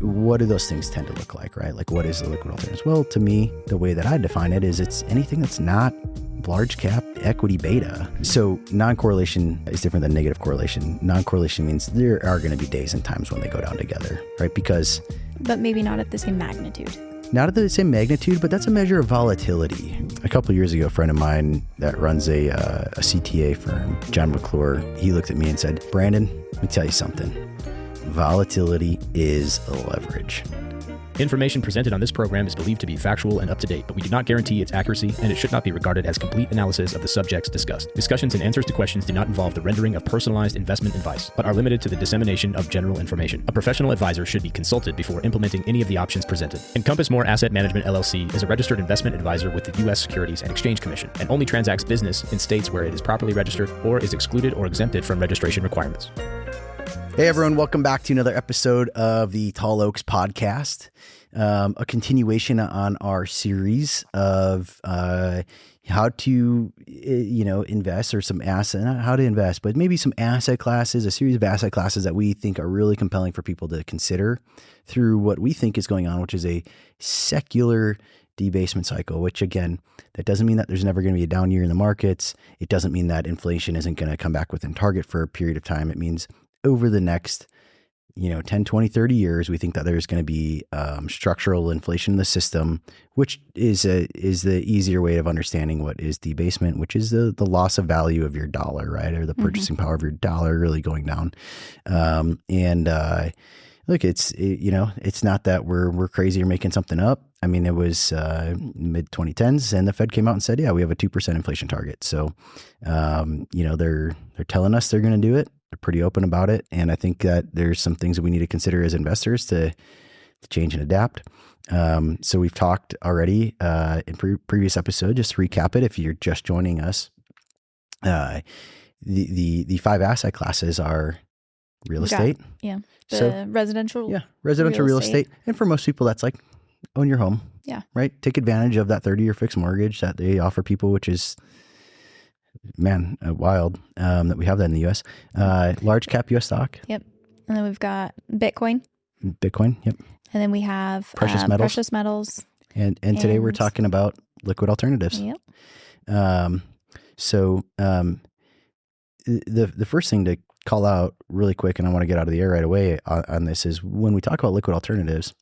what do those things tend to look like, right? Like, what is the liquid alternatives? Well, to me, the way that I define it is it's anything that's not large cap equity beta. So non-correlation is different than negative correlation. Non-correlation means there are going to be days and times when they go down together, right? But maybe not at the same magnitude. Not at the same magnitude, but that's a measure of volatility. A couple of years ago, a friend of mine that runs a CTA firm, John McClure, he looked at me and said, Brandon, let me tell you something. Volatility is leverage. Information presented on this program is believed to be factual and up to date, but we do not guarantee its accuracy, and it should not be regarded as complete analysis of the subjects discussed. Discussions and answers to questions do not involve the rendering of personalized investment advice, but are limited to the dissemination of general information. A professional advisor should be consulted before implementing any of the options presented. Encompass More Asset Management LLC is a registered investment advisor with the U.S. Securities and Exchange Commission and only transacts business in states where it is properly registered or is excluded or exempted from registration requirements. Hey everyone, welcome back to another episode of the Tall Oaks podcast. A continuation on our series of how to, invest, or some asset, not how to invest, but maybe some asset classes, a series of asset classes that we think are really compelling for people to consider through what we think is going on, which is a secular debasement cycle, which again, that doesn't mean that there's never going to be a down year in the markets. It doesn't mean that inflation isn't going to come back within target for a period of time. It means over the next 10, 20, 30 years, we think that there's going to be structural inflation in the system, which is the easier way of understanding what is debasement, which is the loss of value of your dollar, right? Or the purchasing power of your dollar really going down. Look, it's not that we're crazy or making something up. I mean, it was mid 2010s and the Fed came out and said, yeah, we have a 2% inflation target. So, they're telling us they're going to do it. They're pretty open about it. And I think that there's some things that we need to consider as investors to change and adapt. So we've talked already in previous episode, just to recap it, if you're just joining us, the five asset classes are real estate. Residential real estate. And for most people, that's like own your home. Yeah. Right. Take advantage of that 30-year fixed mortgage that they offer people, which is, wild that we have that in the U.S. Large cap U.S. stock. Yep. And then we've got Bitcoin. Yep. And then we have precious metals. And today we're talking about liquid alternatives. Yep. The first thing to call out really quick, and I want to get out of the air right away on this, is when we talk about liquid alternatives,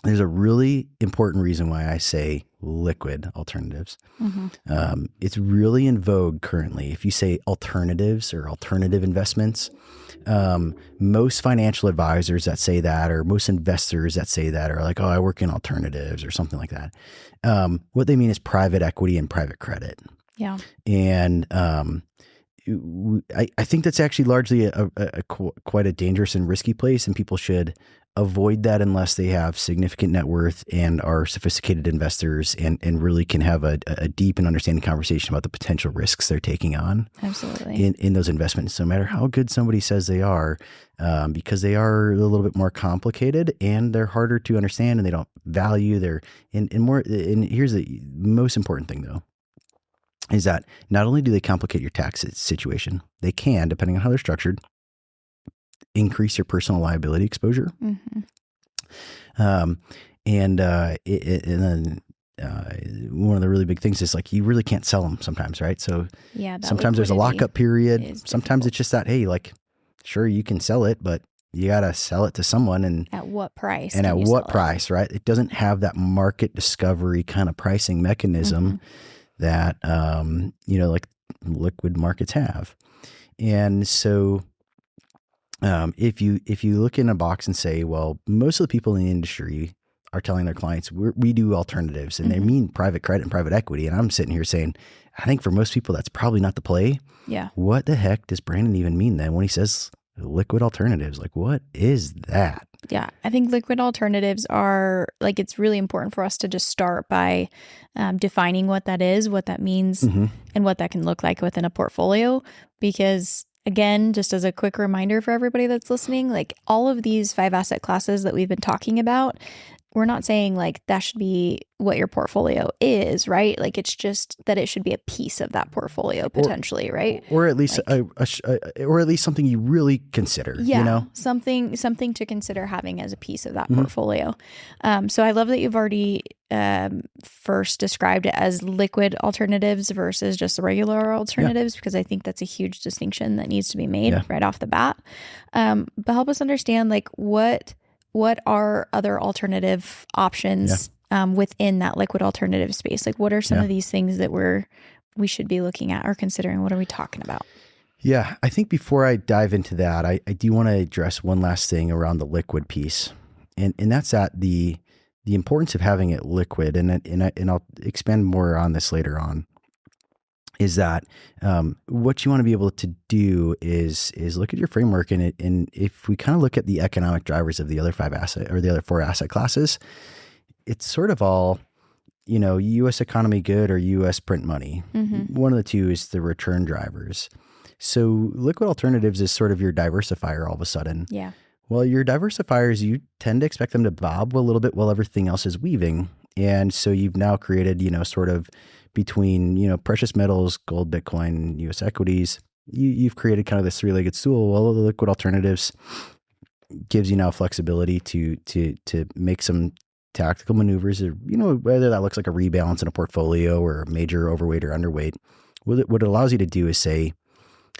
there's a really important reason why I say liquid alternatives. Mm-hmm. It's really in vogue currently. If you say alternatives or alternative investments, most financial advisors that say that, or most investors that say that, are like, oh, I work in alternatives or something like that. What they mean is private equity and private credit. Yeah. And I think that's actually largely quite a dangerous and risky place, and people should avoid that unless they have significant net worth and are sophisticated investors and really can have a deep and understanding conversation about the potential risks they're taking on. Absolutely. In those investments, no matter how good somebody says they are, because they are a little bit more complicated and they're harder to understand and they don't value and here's the most important thing though, is that not only do they complicate your tax situation, they can, depending on how they're structured, increase your personal liability exposure. Mm-hmm. And then one of the really big things is like, you really can't sell them sometimes, right? So sometimes there's a lockup period. Sometimes it's just that, hey, like, sure, you can sell it, but you got to sell it to someone. And at what price? And at what price, right? It doesn't have that market discovery kind of pricing mechanism that, like liquid markets have. And so if you look in a box and say, well, most of the people in the industry are telling their clients, we do alternatives, and they mean private credit and private equity. And I'm sitting here saying, I think for most people, that's probably not the play. Yeah. What the heck does Brandon even mean then when he says liquid alternatives? Like, what is that? Yeah, I think liquid alternatives are, like, it's really important for us to just start by defining what that is, what that means, and what that can look like within a portfolio. Because again, just as a quick reminder for everybody that's listening, like all of these five asset classes that we've been talking about, we're not saying like that should be what your portfolio is, right? Like it's just that it should be a piece of that portfolio potentially, right? Or at least like, or at least something you really consider. Yeah, you know, something to consider having as a piece of that portfolio. So I love that you've already first described it as liquid alternatives versus just regular alternatives, because I think that's a huge distinction that needs to be made right off the bat. But help us understand like what are other alternative options within that liquid alternative space? Like what are some of these things that we should be looking at or considering? What are we talking about? Yeah, I think before I dive into that, I do want to address one last thing around the liquid piece. And that's that the importance of having it liquid, and I'll expand more on this later on, is that what you want to be able to do is look at your framework, and if we kind of look at the economic drivers of the other the other four asset classes, it's sort of all, U.S. economy good or U.S. print money. One of the two is the return drivers. So liquid alternatives is sort of your diversifier all of a sudden. Yeah. Well, your diversifiers, you tend to expect them to bob a little bit while everything else is weaving. And so you've now created, sort of between, precious metals, gold, Bitcoin, U.S. equities, you've created kind of this three-legged stool. Well, the liquid alternatives gives you now flexibility to make some tactical maneuvers, or, whether that looks like a rebalance in a portfolio or a major overweight or underweight. What it allows you to do is say,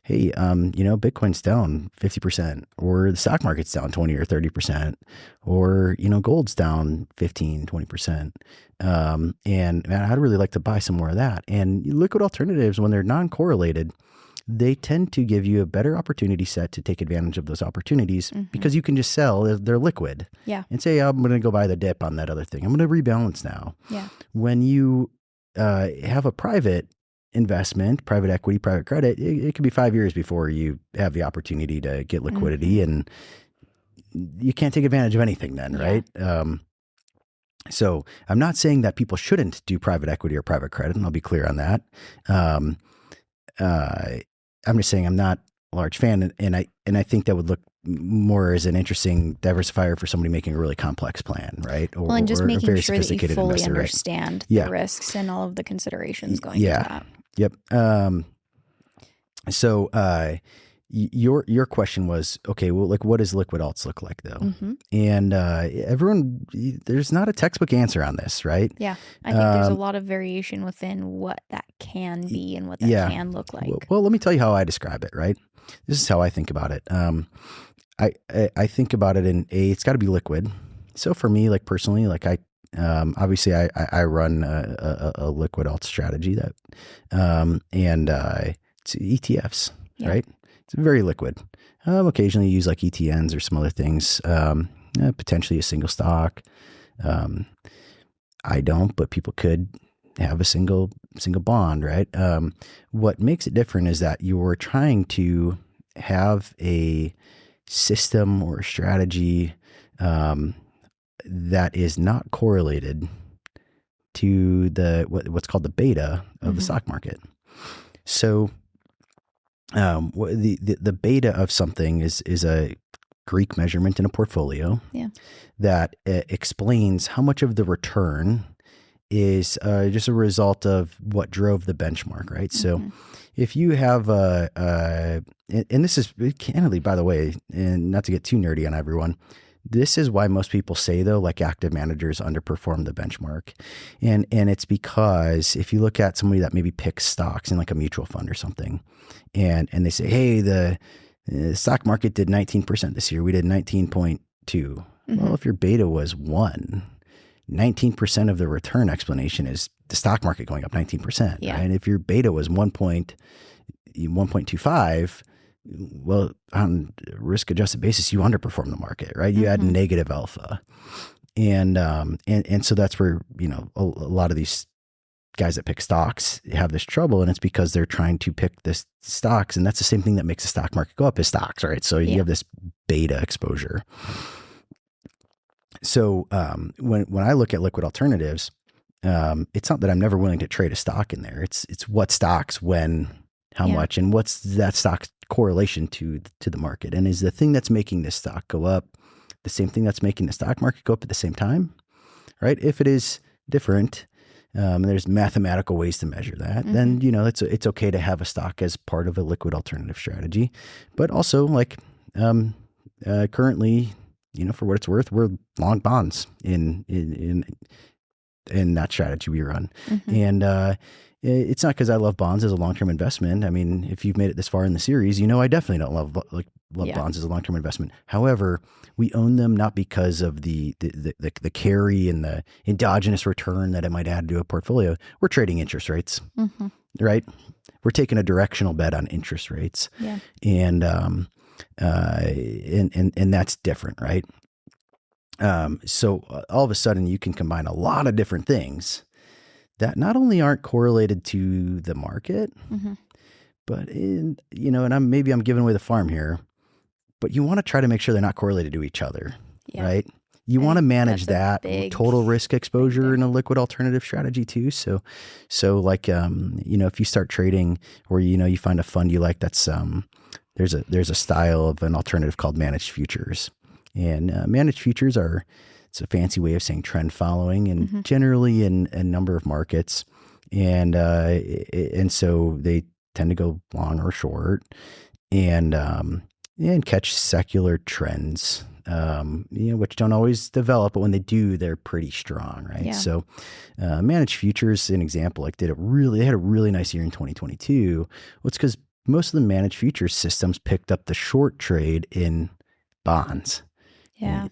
hey, Bitcoin's down 50%, or the stock market's down 20 or 30%, or, gold's down 15, 20%. And man, I'd really like to buy some more of that. And liquid alternatives, when they're non-correlated, they tend to give you a better opportunity set to take advantage of those opportunities because you can just sell, they're liquid. Yeah. And say, I'm going to go buy the dip on that other thing. I'm going to rebalance now. Yeah. When you have a private investment, private equity, private credit, it could be 5 years before you have the opportunity to get liquidity, and you can't take advantage of anything then, right? So I'm not saying that people shouldn't do private equity or private credit, and I'll be clear on that. I'm just saying I'm not a large fan, and I think that would look more as an interesting diversifier for somebody making a really complex plan, right? Or, and just making sure that you fully investor, understand the risks and all of the considerations going into that. Yep. So your question was, okay, well, like, what does liquid alts look like though? And everyone, there's not a textbook answer on this, right? Yeah. I think there's a lot of variation within what that can be and what that can look like. Well, let me tell you how I describe it, right? This is how I think about it. I think about it in it's got to be liquid. So for me, like personally, like obviously I run a liquid alt strategy that, and it's ETFs, right? It's very liquid. Occasionally use like ETNs or some other things, potentially a single stock. I don't, but people could have a single bond, right? What makes it different is that you're trying to have a system or a strategy that is not correlated to what's called the beta of the stock market. So the beta of something is a Greek measurement in a portfolio that explains how much of the return is just a result of what drove the benchmark, right? So if you have and this is candidly, by the way, and not to get too nerdy on everyone, this is why most people say though, like active managers underperform the benchmark. And it's because if you look at somebody that maybe picks stocks in like a mutual fund or something, and they say, hey, the stock market did 19% this year. We did 19.2. Well, if your beta was 1, 19% of the return explanation is the stock market going up 19%. Yeah. Right? And if your beta was 1.25, well, on risk adjusted basis, you underperform the market, right? You had negative alpha. And so that's where, a lot of these guys that pick stocks have this trouble, and it's because they're trying to pick this stocks. And that's the same thing that makes the stock market go up is stocks, right? So you have this beta exposure. So when I look at liquid alternatives, it's not that I'm never willing to trade a stock in there. It's what stocks, when, how much, and what's that stock's correlation to the market. And is the thing that's making this stock go up the same thing that's making the stock market go up at the same time? right? If it is different, and there's mathematical ways to measure that, then, it's okay to have a stock as part of a liquid alternative strategy. But also currently, for what it's worth, we're long bonds in that strategy we run. And it's not because I love bonds as a long-term investment. I mean, if you've made it this far in the series, I definitely don't love bonds as a long-term investment. However, we own them not because of the carry and the endogenous return that it might add to a portfolio. We're trading interest rates, right? We're taking a directional bet on interest rates, and that's different, right? So all of a sudden, you can combine a lot of different things that not only aren't correlated to the market, but and I'm giving away the farm here, but you want to try to make sure they're not correlated to each other, right? You want to manage that total risk exposure in a liquid alternative strategy too. So if you start trading or, you find a fund you like, that's, there's a style of an alternative called managed futures, and managed futures it's a fancy way of saying trend following, and generally in a number of markets. And so they tend to go long or short and catch secular trends, which don't always develop, but when they do, they're pretty strong, right? Yeah. So managed futures, an example, they had a really nice year in 2022. Well, it's because most of the managed futures systems picked up the short trade in bonds.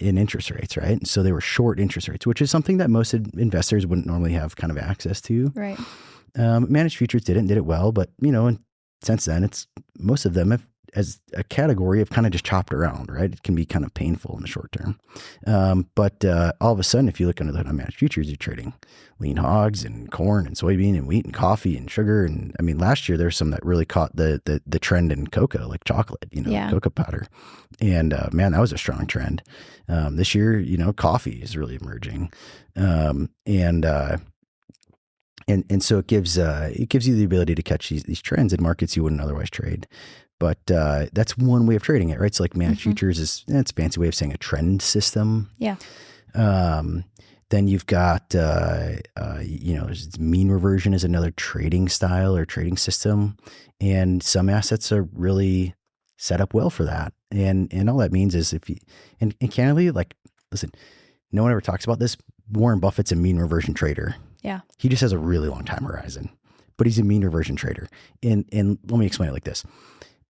In interest rates, right? And so they were short interest rates, which is something that most investors wouldn't normally have kind of access to. Right. Managed futures did it well, but and since then, most of them as a category have kind of just chopped around, right? It can be kind of painful in the short term. But all of a sudden, if you look under the hood on managed futures, you're trading lean hogs and corn and soybean and wheat and coffee and sugar. And I mean, last year there's some that really caught the trend in cocoa, like chocolate, cocoa powder. And man, that was a strong trend. This year, coffee is really emerging. And so it gives you the ability to catch these trends in markets you wouldn't otherwise trade. But that's one way of trading it, right? So managed futures it's a fancy way of saying a trend system. Yeah. Then you've got mean reversion is another trading style or trading system, and some assets are really set up well for that. And all that means is if you and candidly, listen, no one ever talks about this. Warren Buffett's a mean reversion trader. Yeah. He just has a really long time horizon, but he's a mean reversion trader. And let me explain it like this.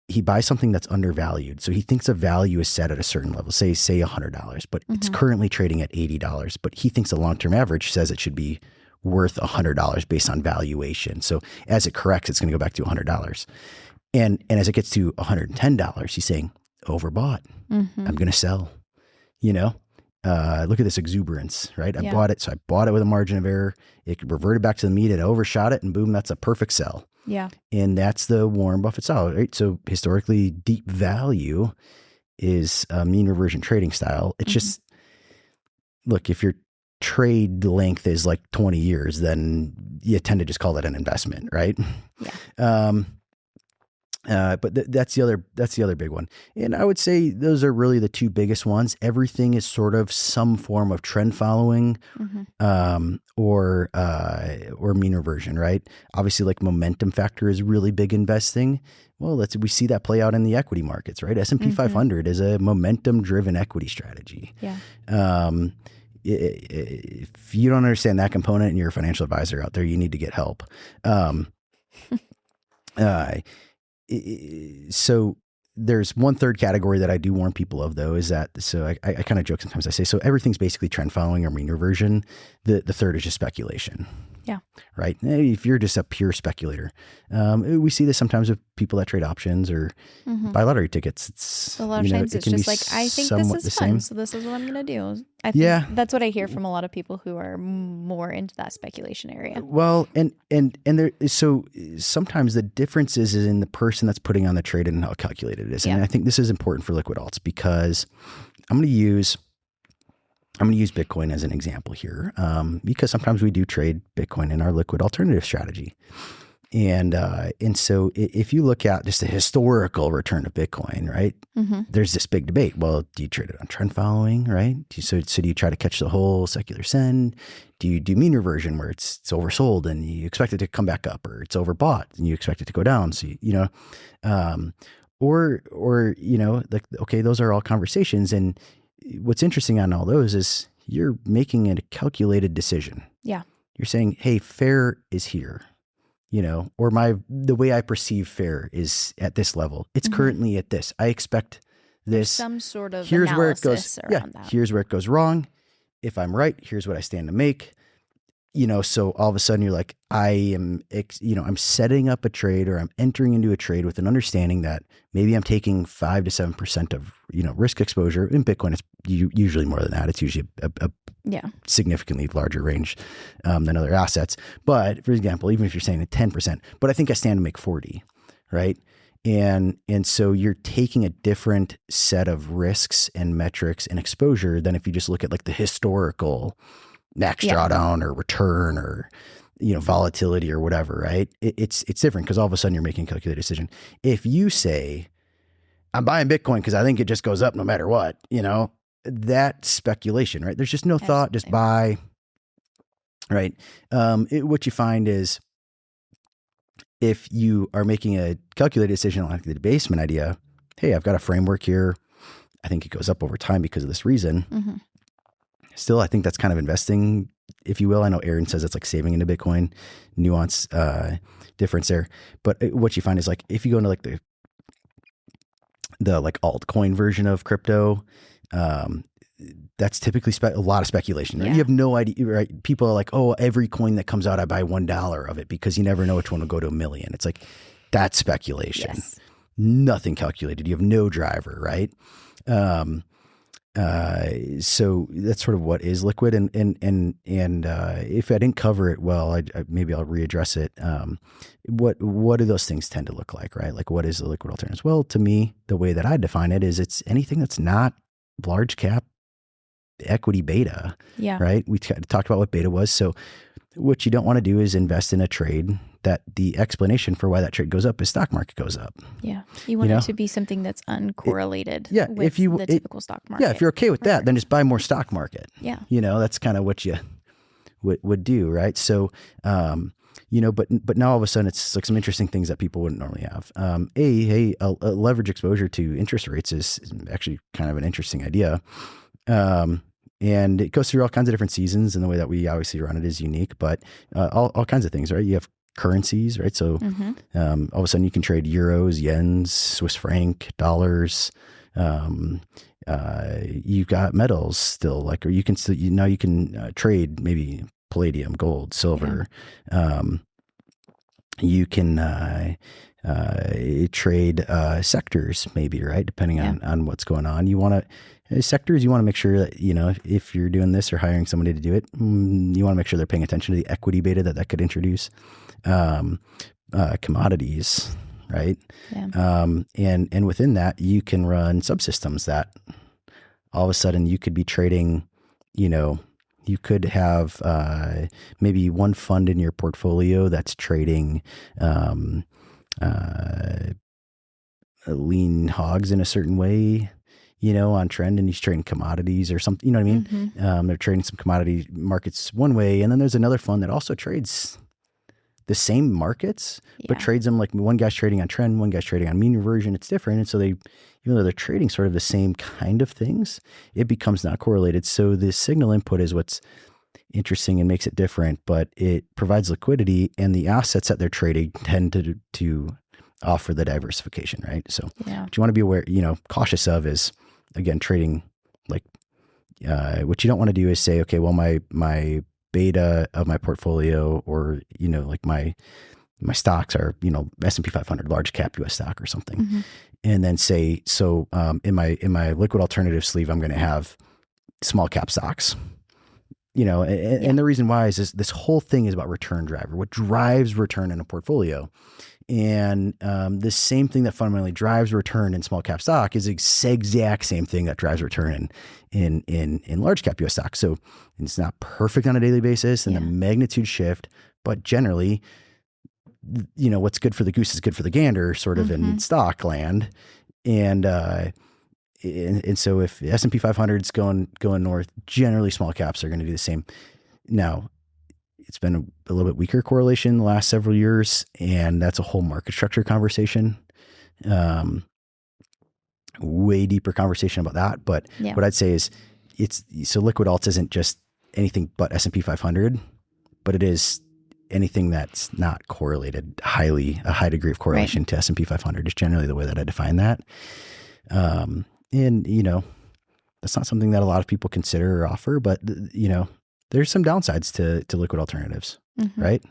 He buys something that's undervalued. So he thinks a value is set at a certain level, say $100, but it's currently trading at $80. But he thinks the long-term average says it should be worth $100 based on valuation. So as it corrects, it's going to go back to $100. And as it gets to $110, he's saying, overbought. I'm going to sell. Look at this exuberance, right? I bought it. So I bought it with a margin of error. It reverted back to the mean. It overshot it, and boom, that's a perfect sell. Yeah. And that's the Warren Buffett style, right? So historically, deep value is a mean reversion trading style. It's just, look, if your trade length is 20 years, then you tend to just call it an investment, right? Yeah. But that's the other big one. And I would say those are really the two biggest ones. Everything is sort of some form of trend following, or mean reversion, right? Obviously, momentum factor is really big investing. Well, we see that play out in the equity markets, right? S&P 500 is a momentum driven equity strategy. Yeah. If you don't understand that component and you're a financial advisor out there, you need to get help. So there's one third category that I do warn people of, though, is that, so I kind of joke sometimes. I say, so everything's basically trend following or mean reversion. The third is just speculation. Yeah. Right. If you're just a pure speculator, we see this sometimes with people that trade options or buy lottery tickets. It's a lot of times it's just I think this is fun, so this is what I'm going to do. I think that's what I hear from a lot of people who are more into that speculation area. Well, and there, so sometimes the difference is in the person that's putting on the trade and how calculated it is. And I think this is important for liquid alts because I'm going to use Bitcoin as an example here, because sometimes we do trade Bitcoin in our liquid alternative strategy. And so if you look at just the historical return of Bitcoin, right, there's this big debate. Well, do you trade it on trend following, right? So do you try to catch the whole secular send? Do you do mean reversion where it's oversold and you expect it to come back up, or it's overbought and you expect it to go down? So, or, like, okay, those are all conversations. And what's interesting on all those is you're making a calculated decision. Yeah. You're saying, hey, fair is here. Or the way I perceive fair is at this level. It's currently at this. I expect this. There's some sort of here's analysis where it goes. around that. Here's where it goes wrong. If I'm right, here's what I stand to make. So all of a sudden you're like, I'm setting up a trade, or I'm entering into a trade with an understanding that maybe I'm taking 5 to 7% of, risk exposure. In Bitcoin, it's usually more than that. It's usually a significantly larger range than other assets. But for example, even if you're saying 10%, but I think I stand to make 40, right? And so you're taking a different set of risks and metrics and exposure than if you just look at like the historical max drawdown or return or, volatility or whatever, right? It's different because all of a sudden you're making a calculated decision. If you say, I'm buying Bitcoin because I think it just goes up no matter what, that's speculation, right? There's just no thought, just buy, right? What you find is if you are making a calculated decision like the debasement idea, hey, I've got a framework here. I think it goes up over time because of this reason. Still, I think that's kind of investing, if you will. I know Aaron says it's like saving into Bitcoin, nuance difference there. But what you find is like, if you go into like the like altcoin version of crypto, that's typically a lot of speculation. Right? You have no idea, right? People are like, oh, every coin that comes out, I buy $1 of it because you never know which one will go to $1 million. It's like, that's speculation. Yes. Nothing calculated. You have no driver, right? So that's sort of what is liquid. And if I didn't cover it well, maybe I'll readdress it. What do those things tend to look like, right? Like, what is the liquid alternative? Well, to me, the way that I define it is it's anything that's not large cap equity beta, right? We talked about what beta was. So what you don't want to do is invest in a trade that the explanation for why that trade goes up is stock market goes up. Yeah. You want it to be something that's uncorrelated with the typical stock market. Yeah. If you're okay with that, then just buy more stock market. Yeah. That's kind of what you would do, right? So, but now all of a sudden it's like some interesting things that people wouldn't normally have. A leverage exposure to interest rates is actually kind of an interesting idea. And it goes through all kinds of different seasons, and the way that we obviously run it is unique, but all kinds of things, right? You have currencies, right? So all of a sudden you can trade euros, yens, Swiss franc, dollars. You've got metals still, like, or you can still, you can trade maybe palladium, gold, silver. You can trade sectors maybe, right? Depending on what's going on. You want to sectors, you want to make sure that, if you're doing this or hiring somebody to do it, you want to make sure they're paying attention to the equity beta that could introduce. Commodities, right? Yeah. And within that, you can run subsystems that all of a sudden you could be trading, you could have maybe one fund in your portfolio that's trading lean hogs in a certain way, on trend, and he's trading commodities or something, you know what I mean? They're trading some commodity markets one way. And then there's another fund that also trades the same markets, but trades them, like one guy's trading on trend, one guy's trading on mean reversion. It's different. And so even though they're trading sort of the same kind of things, it becomes not correlated. So the signal input is what's interesting and makes it different, but it provides liquidity, and the assets that they're trading tend to offer the diversification, right? So what you want to be aware, cautious of is, again, trading, like, what you don't want to do is say, okay, well, my beta of my portfolio, or, like my stocks are, S&P 500 large cap US stock or something. And then say, so, in my liquid alternative sleeve, I'm going to have small cap stocks, and the reason why is this whole thing is about return driver, what drives return in a portfolio. And this same thing that fundamentally drives return in small cap stock is the exact same thing that drives return in large cap US stock. So it's not perfect on a daily basis, and the magnitude shift, but generally what's good for the goose is good for the gander, sort of in stock land. And so if the S&P 500 is going north, generally small caps are going to do the same. Now, it's been a little bit weaker correlation the last several years, and that's a whole market structure conversation. Way deeper conversation about that. But what I'd say is so liquid alts isn't just anything but S&P 500, but it is anything that's not correlated a high degree of correlation to S&P 500 is generally the way that I define that. And, that's not something that a lot of people consider or offer, but, there's some downsides to liquid alternatives, right?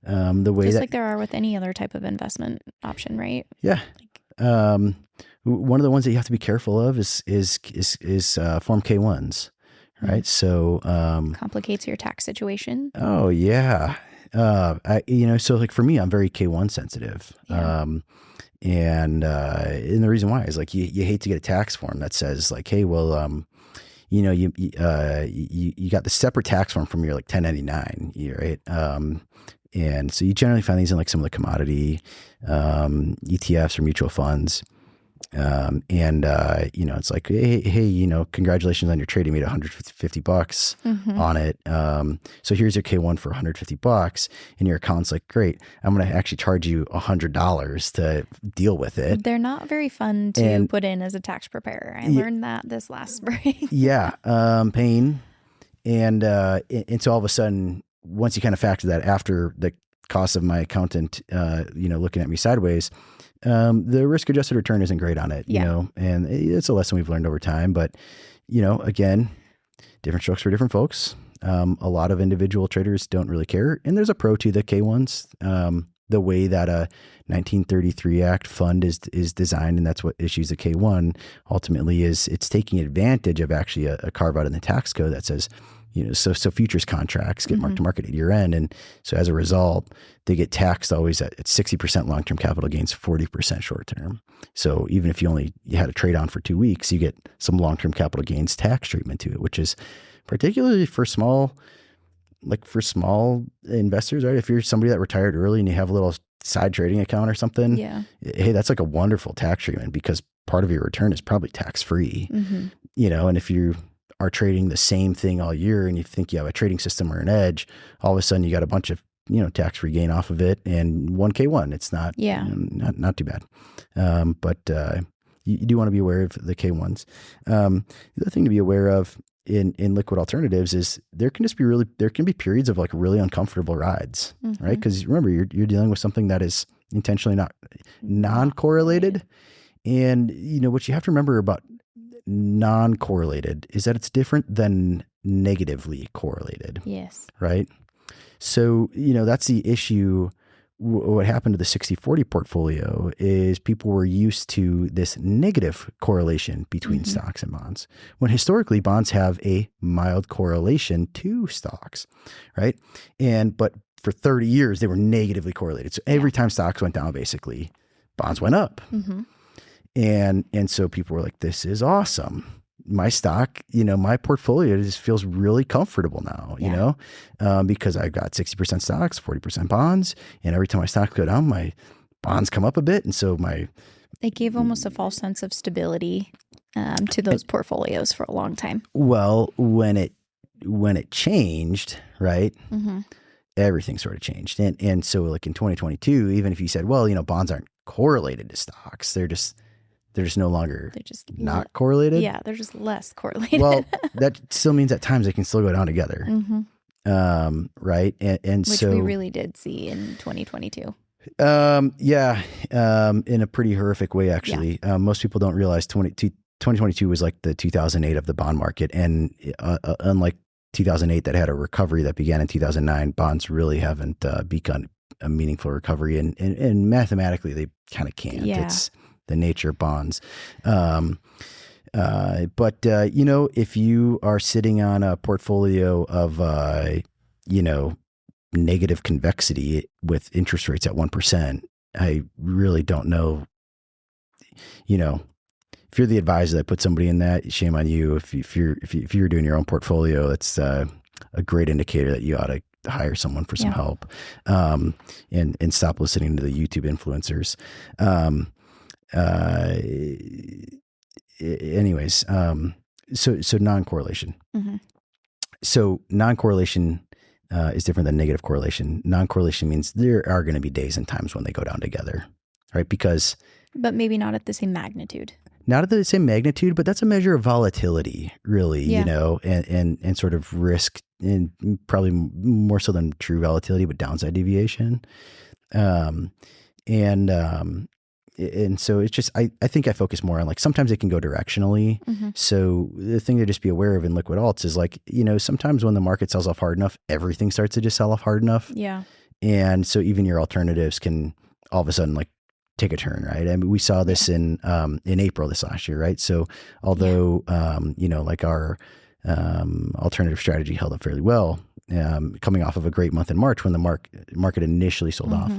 The way just like there are with any other type of investment option, right? Yeah. One of the ones that you have to be careful of is Form K-1s, right? So complicates your tax situation. Oh yeah. So like for me, I'm very K-1 sensitive. Yeah. And the reason why is like you hate to get a tax form that says like, hey, well, you got the separate tax form from your like 1099, right? And so you generally find these in like some of the commodity ETFs or mutual funds. It's like, hey, congratulations on your trade. You made $150 on it. So here's your K1 for $150, and your account's like, great, I'm going to actually charge you $100 to deal with it. They're not very fun to put in as a tax preparer. I learned that this last spring. Pain. And so all of a sudden, once you kind of factor that after the cost of my accountant, looking at me sideways, the risk adjusted return isn't great on it, and it's a lesson we've learned over time. But, again, different strokes for different folks. A lot of individual traders don't really care. And there's a pro to the K1s. The way that a 1933 Act fund is designed, and that's what issues the K1 ultimately is, it's taking advantage of actually a carve out in the tax code that says, so futures contracts get marked to market at year end. And so as a result, they get taxed always at 60% long-term capital gains, 40% short-term. So even if you had a trade on for 2 weeks, you get some long-term capital gains tax treatment to it, which is particularly for small investors, right? If you're somebody that retired early and you have a little side trading account or something, hey, that's like a wonderful tax treatment because part of your return is probably tax-free, and if you are trading the same thing all year and you think you have a trading system or an edge, all of a sudden you got a bunch of, tax-free gain off of it and 1K1. It's not, not too bad. But you do want to be aware of the K1s. The other thing to be aware of in liquid alternatives is there can be periods of like really uncomfortable rides, right? Because remember, you're dealing with something that is intentionally not non-correlated. And, what you have to remember about non-correlated is that it's different than negatively correlated. Yes. Right. So, that's the issue. What happened to the 60-40 portfolio is people were used to this negative correlation between stocks and bonds, when historically bonds have a mild correlation to stocks. Right. But for 30 years, they were negatively correlated. So every time stocks went down, basically bonds went up. And so people were like, this is awesome. My stock, my portfolio just feels really comfortable now, because I've got 60% stocks, 40% bonds. And every time my stocks go down, my bonds come up a bit. And so it gave almost a false sense of stability to those portfolios for a long time. Well, when it changed, right, everything sort of changed. And so like in 2022, even if you said, well, bonds aren't correlated to stocks, they're just no longer not correlated. Yeah, they're just less correlated. Well, that still means at times they can still go down together. Right. And which so we really did see in 2022. In a pretty horrific way, actually. Most people don't realize 2022 was like the 2008 of the bond market. And unlike 2008 that had a recovery that began in 2009, bonds really haven't begun a meaningful recovery. And mathematically, they kind of can't. Yeah. It's the nature of bonds. But if you are sitting on a portfolio of, negative convexity with interest rates at 1%, I really don't know, if you're the advisor that put somebody in that, shame on you. If you're doing your own portfolio, it's a great indicator that you ought to to hire someone for some help, and stop listening to the YouTube influencers. Anyways, so non-correlation. Mm-hmm. So non-correlation is different than negative correlation. Non-correlation means there are going to be days and times when they go down together, right? But maybe not at the same magnitude. Not at the same magnitude, but that's a measure of volatility, really, and sort of risk, and probably more so than true volatility, but downside deviation. And so it's just, I think I focus more on, like, sometimes it can go directionally. Mm-hmm. So the thing to just be aware of in liquid alts is, like, sometimes when the market sells off hard enough, everything starts to just sell off hard enough. Yeah. And so even your alternatives can all of a sudden, like, take a turn, right? I mean, we saw this in April this last year, right? So although, like our alternative strategy held up fairly well, coming off of a great month in March when the market initially sold off,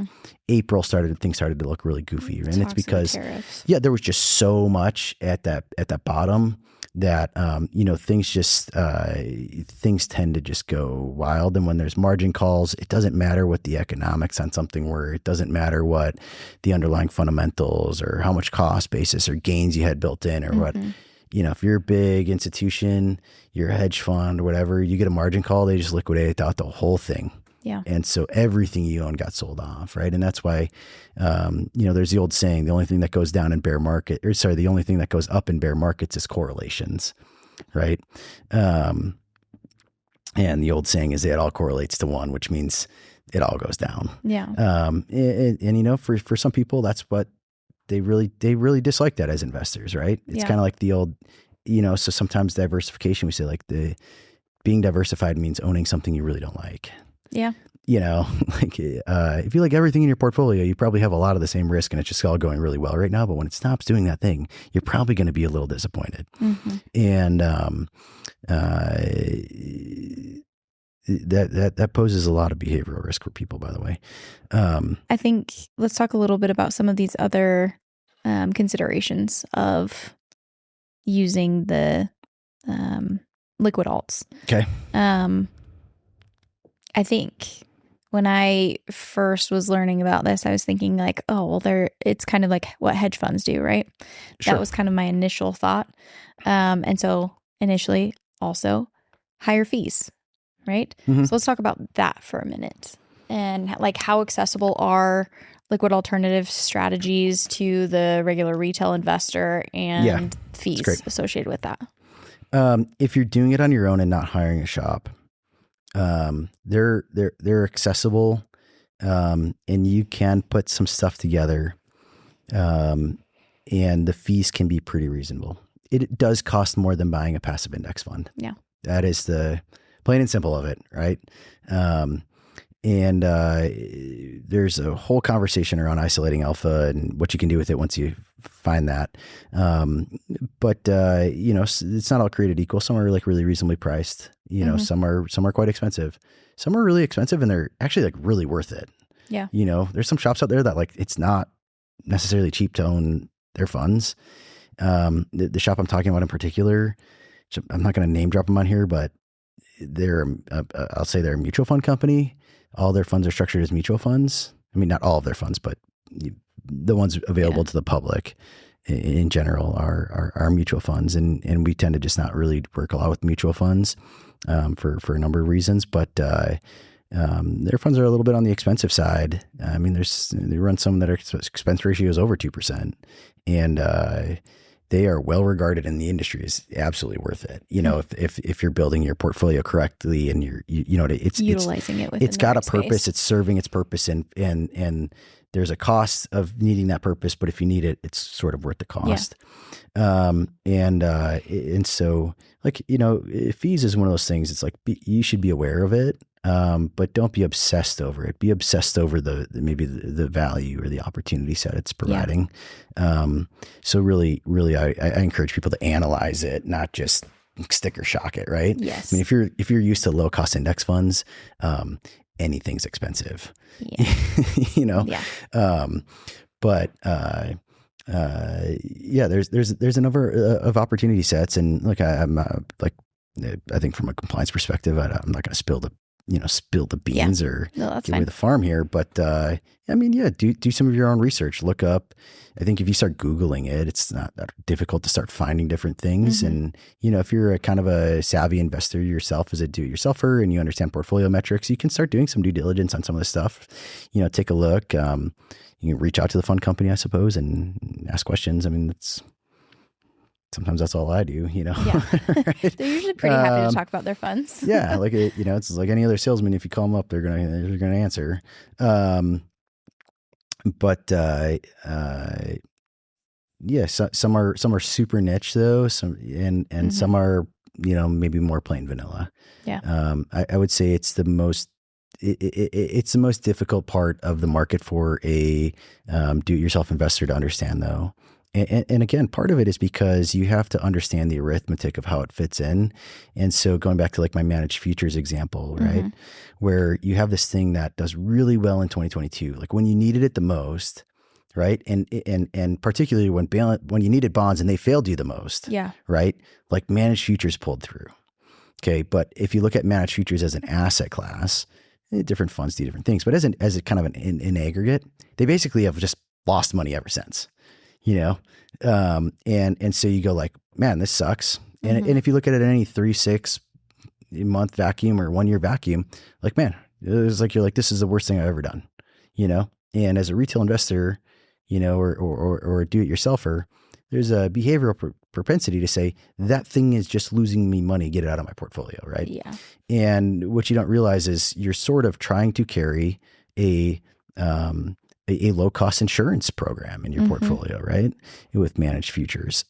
April things started to look really goofy. And it's because, there was just so much at that bottom that, things tend to just go wild. And when there's margin calls, it doesn't matter what the economics on something were. It doesn't matter what the underlying fundamentals or how much cost basis or gains you had built in or what. If you're a big institution, you're a hedge fund or whatever, you get a margin call, they just liquidate out the whole thing. Yeah. And so everything you own got sold off, right? And that's why, there's the old saying, the only thing that goes down in the only thing that goes up in bear markets is correlations, right? And the old saying is it all correlates to one, which means it all goes down. Yeah. And for some people, that's what they really dislike that as investors, right? It's kind of like the old, so sometimes diversification, we say, like, being diversified means owning something you really don't like. Yeah. Like, if you like everything in your portfolio, you probably have a lot of the same risk and it's just all going really well right now. But when it stops doing that thing, you're probably going to be a little disappointed. Mm-hmm. And that poses a lot of behavioral risk for people, by the way. I think let's talk a little bit about some of these other considerations of using the liquid alts. Okay. I think when I first was learning about this, I was thinking, like, oh, well, it's kind of like what hedge funds do, right? Sure. That was kind of my initial thought. And so initially also higher fees, right? Mm-hmm. So let's talk about that for a minute. And, like, how accessible are liquid alternative strategies to the regular retail investor, and fees associated with that? If you're doing it on your own and not hiring a shop, they're accessible, and you can put some stuff together, and the fees can be pretty reasonable. It does cost more than buying a passive index fund. Yeah. That is the plain and simple of it, right? And there's a whole conversation around isolating alpha and what you can do with it once you find that. But it's not all created equal. Some are, like, really reasonably priced. Some are quite expensive. Some are really expensive and they're actually, like, really worth it. Yeah. There's some shops out there that, like, it's not necessarily cheap to own their funds. The shop I'm talking about in particular, I'm not going to name drop them on here, but I'll say they're a mutual fund company. All their funds are structured as mutual funds. I mean, not all of their funds, but the ones available to the public in general are mutual funds. And we tend to just not really work a lot with mutual funds for a number of reasons. But their funds are a little bit on the expensive side. I mean, they run some that are expense ratios over 2%. And they are well regarded in the industry as absolutely worth it. If you're building your portfolio correctly and it's utilizing it, it's got a purpose. Space. It's serving its purpose, and there's a cost of needing that purpose. But if you need it, it's sort of worth the cost. Yeah. And so, like, fees is one of those things. It's like you should be aware of it. But don't be obsessed over it. Be obsessed over maybe the value or the opportunity set it's providing. Yeah. So really, I encourage people to analyze it, not just sticker shock it. Right. Yes. I mean, if you're used to low cost index funds, anything's expensive. Yeah. Yeah. But there's a number of opportunity sets, and, like, I'm like, I think from a compliance perspective, I'm not going to spill the spill the beans or No, that's give away fine. the farm here. But do some of your own research. Look up. I think if you start Googling it, it's not that difficult to start finding different things. And, if you're a kind of a savvy investor yourself as a do-it-yourselfer and you understand portfolio metrics, you can start doing some due diligence on some of this stuff. Take a look. You can reach out to the fund company, I suppose, and ask questions. I mean, sometimes that's all I do, Yeah. Right? They're usually pretty happy to talk about their funds. Yeah. Like, it's like any other salesman. If you call them up, they're going to answer. Some are super niche though. Some are, maybe more plain vanilla. Yeah. I would say it's the most, it's the most difficult part of the market for a do-it-yourself investor to understand though. And again, part of it is because you have to understand the arithmetic of how it fits in. And so going back to like my managed futures example, right? Where you have this thing that does really well in 2022, like when you needed it the most, right? And particularly when you needed bonds and they failed you the most, right? Like managed futures pulled through. Okay. But if you look at managed futures as an asset class, different funds do different things, but as a kind of an aggregate, they basically have just lost money ever since. And so you go like, man, this sucks. And if you look at it in any 3-6 month vacuum or 1 year vacuum, like, man, it's like, you're like, this is the worst thing I've ever done, and as a retail investor, or a do-it-yourselfer, there's a behavioral propensity to say that thing is just losing me money. Get it out of my portfolio. Right. Yeah. And what you don't realize is you're sort of trying to carry a low-cost insurance program in your portfolio, right? With managed futures,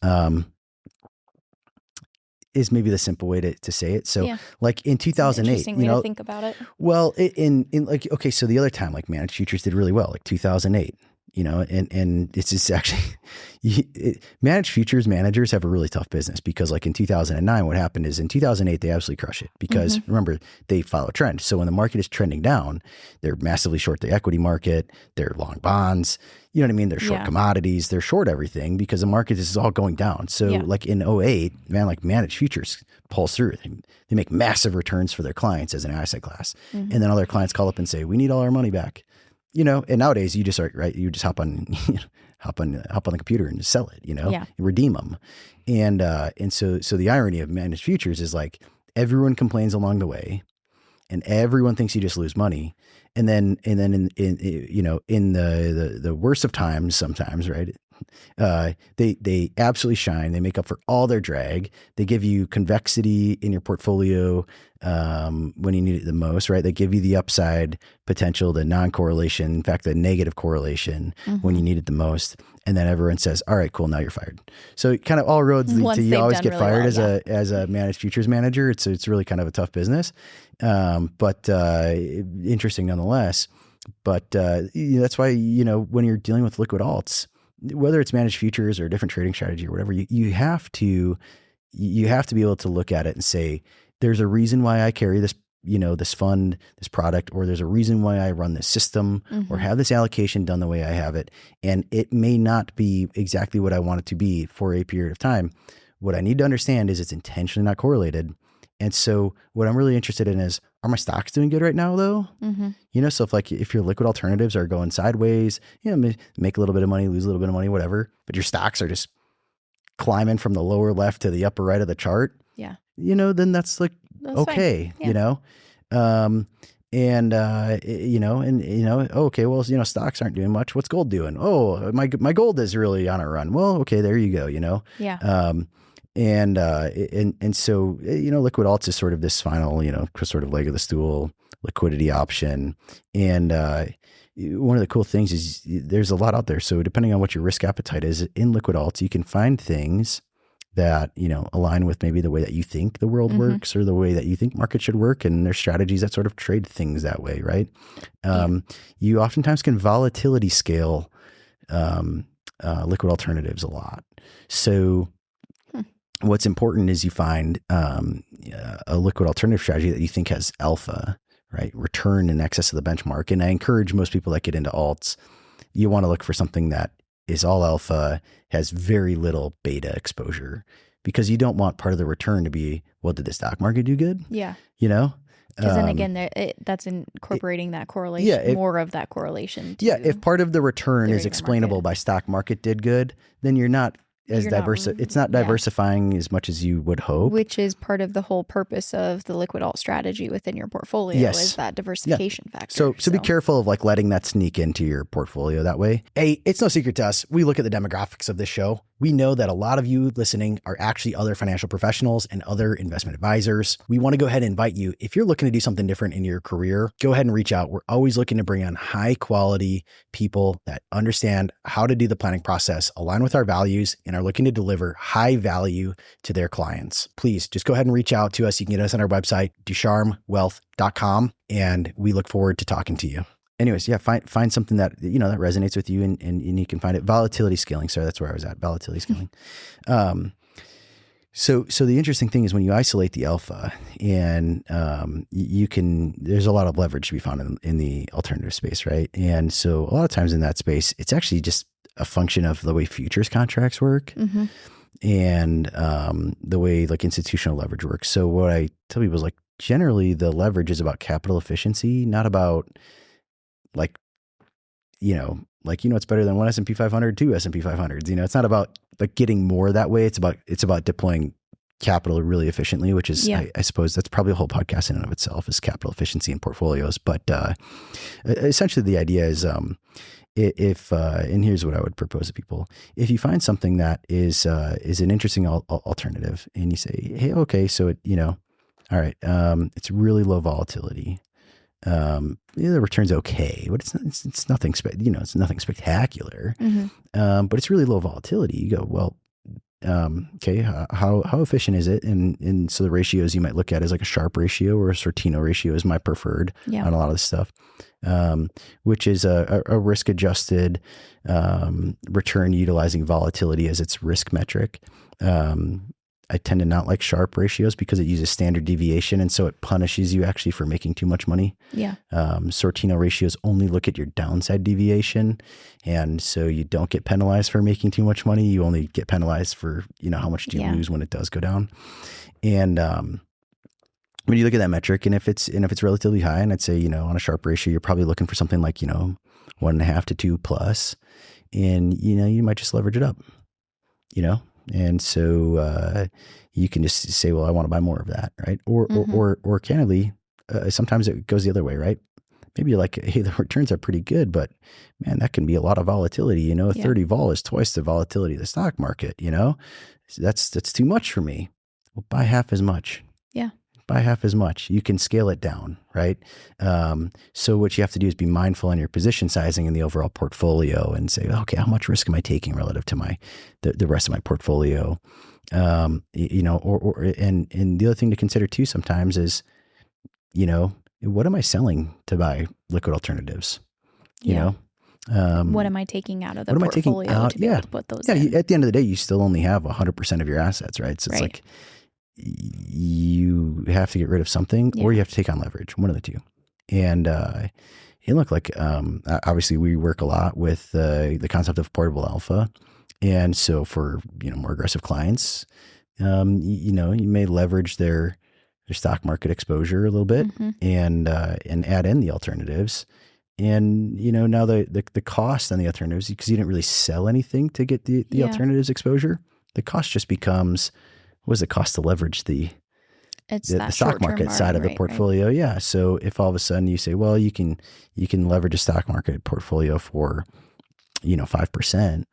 is maybe the simple way to say it. So like in 2008, interesting way to think about it. Well, in like, okay, so the other time, like managed futures did really well, like 2008, and it's just actually, managed futures managers have a really tough business because like in 2009, what happened is in 2008, they absolutely crush it because remember, they follow trend. So when the market is trending down, they're massively short the equity market, they're long bonds, you know what I mean? They're short commodities, they're short everything because the market is all going down. So like in 2008, man, like managed futures pulls through. They make massive returns for their clients as an asset class. And then other clients call up and say, we need all our money back. And nowadays you just you just hop on the computer and just sell it, and redeem them. And so the irony of managed futures is like everyone complains along the way and everyone thinks you just lose money. And then in the worst of times, sometimes, right? They absolutely shine. They make up for all their drag. They give you convexity in your portfolio when you need it the most, right? They give you the upside potential, the non-correlation, in fact, the negative correlation when you need it the most. And then everyone says, all right, cool, now you're fired. So kind of all roads lead to you always get really fired as a managed futures manager. It's really kind of a tough business, but interesting nonetheless. But that's why, when you're dealing with liquid alts, whether it's managed futures or a different trading strategy or whatever, you have to be able to look at it and say, there's a reason why I carry this, this fund, this product, or there's a reason why I run this system or have this allocation done the way I have it. And it may not be exactly what I want it to be for a period of time. What I need to understand is it's intentionally not correlated. And so what I'm really interested in is, are my stocks doing good right now though? So if your liquid alternatives are going sideways, make a little bit of money, lose a little bit of money, whatever, but your stocks are just climbing from the lower left to the upper right of the chart. Yeah. Then that's like, okay, okay, well, stocks aren't doing much. What's gold doing? Oh, my gold is really on a run. Well, okay, there you go, Yeah. And so, liquid alts is sort of this final, sort of leg of the stool, liquidity option. And one of the cool things is there's a lot out there. So depending on what your risk appetite is in liquid alts, you can find things that, align with maybe the way that you think the world works or the way that you think markets should work. And there's strategies that sort of trade things that way, right? You oftentimes can volatility scale liquid alternatives a lot. So what's important is you find a liquid alternative strategy that you think has alpha, right? Return in excess of the benchmark. And I encourage most people that get into alts, you want to look for something that is all alpha, has very little beta exposure, because you don't want part of the return to be, well, did the stock market do good? Yeah. Because then again, that's incorporating that correlation, more of that correlation. If part of the return is explainable by stock market did good, then you're not as diverse. It's not diversifying as much as you would hope. Which is part of the whole purpose of the liquid alt strategy within your portfolio is that diversification factor. So be careful of like letting that sneak into your portfolio that way. Hey, it's no secret to us. We look at the demographics of this show. We know that a lot of you listening are actually other financial professionals and other investment advisors. We want to go ahead and invite you. If you're looking to do something different in your career, go ahead and reach out. We're always looking to bring on high quality people that understand how to do the planning process, align with our values, and are looking to deliver high value to their clients. Please just go ahead and reach out to us. You can get us on our website, ducharmewealth.com, and we look forward to talking to you. Anyways, find something that, that resonates with you and you can find it. Volatility scaling. Sorry, that's where I was at. Volatility scaling. So the interesting thing is when you isolate the alpha and there's a lot of leverage to be found in the alternative space, right? And so a lot of times in that space, it's actually just a function of the way futures contracts work and the way like institutional leverage works. So what I tell people is like, generally the leverage is about capital efficiency, not about it's better than one S&P 500, two S&P 500s. It's not about like getting more that way. It's about deploying capital really efficiently, which is, I suppose that's probably a whole podcast in and of itself is capital efficiency in portfolios. But essentially the idea is, if and here's what I would propose to people: if you find something that is an interesting alternative, and you say, hey, okay, so all right, it's really low volatility. The return's okay, but it's nothing it's nothing spectacular. But it's really low volatility. You go, well, okay, how efficient is it? And so the ratios you might look at is like a Sharpe ratio or a Sortino ratio is my preferred on a lot of this stuff, which is a risk adjusted return utilizing volatility as its risk metric. I tend to not like Sharpe ratios because it uses standard deviation. And so it punishes you actually for making too much money. Sortino ratios only look at your downside deviation. And so you don't get penalized for making too much money. You only get penalized for, how much do you lose when it does go down. And when you look at that metric and if it's relatively high, and I'd say, on a Sharpe ratio, you're probably looking for something like, 1.5 to 2 plus, and, you might just leverage it up, And so you can just say, well, I want to buy more of that, right? Or candidly, sometimes it goes the other way, right? Maybe you're like, hey, the returns are pretty good, but man, that can be a lot of volatility. 30 vol is twice the volatility of the stock market. So that's too much for me. Well, buy half as much. Buy half as much. You can scale it down, right? So what you have to do is be mindful in your position sizing in the overall portfolio and say, okay, how much risk am I taking relative to the rest of my portfolio? And the other thing to consider too sometimes is, what am I selling to buy liquid alternatives? What am I taking out of the portfolio to be able to put those in? At the end of the day, you still only have 100% of your assets, right? So it's like, you have to get rid of something or you have to take on leverage, one of the two. And look, like, obviously we work a lot with the concept of portable alpha. And so for, more aggressive clients, you may leverage their stock market exposure a little bit and add in the alternatives. And, now the cost on the alternatives, because you didn't really sell anything to get the alternatives exposure, the cost just becomes, what does it cost to leverage the stock market side of the portfolio? Right. Yeah. So if all of a sudden you say, well, you can leverage a stock market portfolio for, 5%.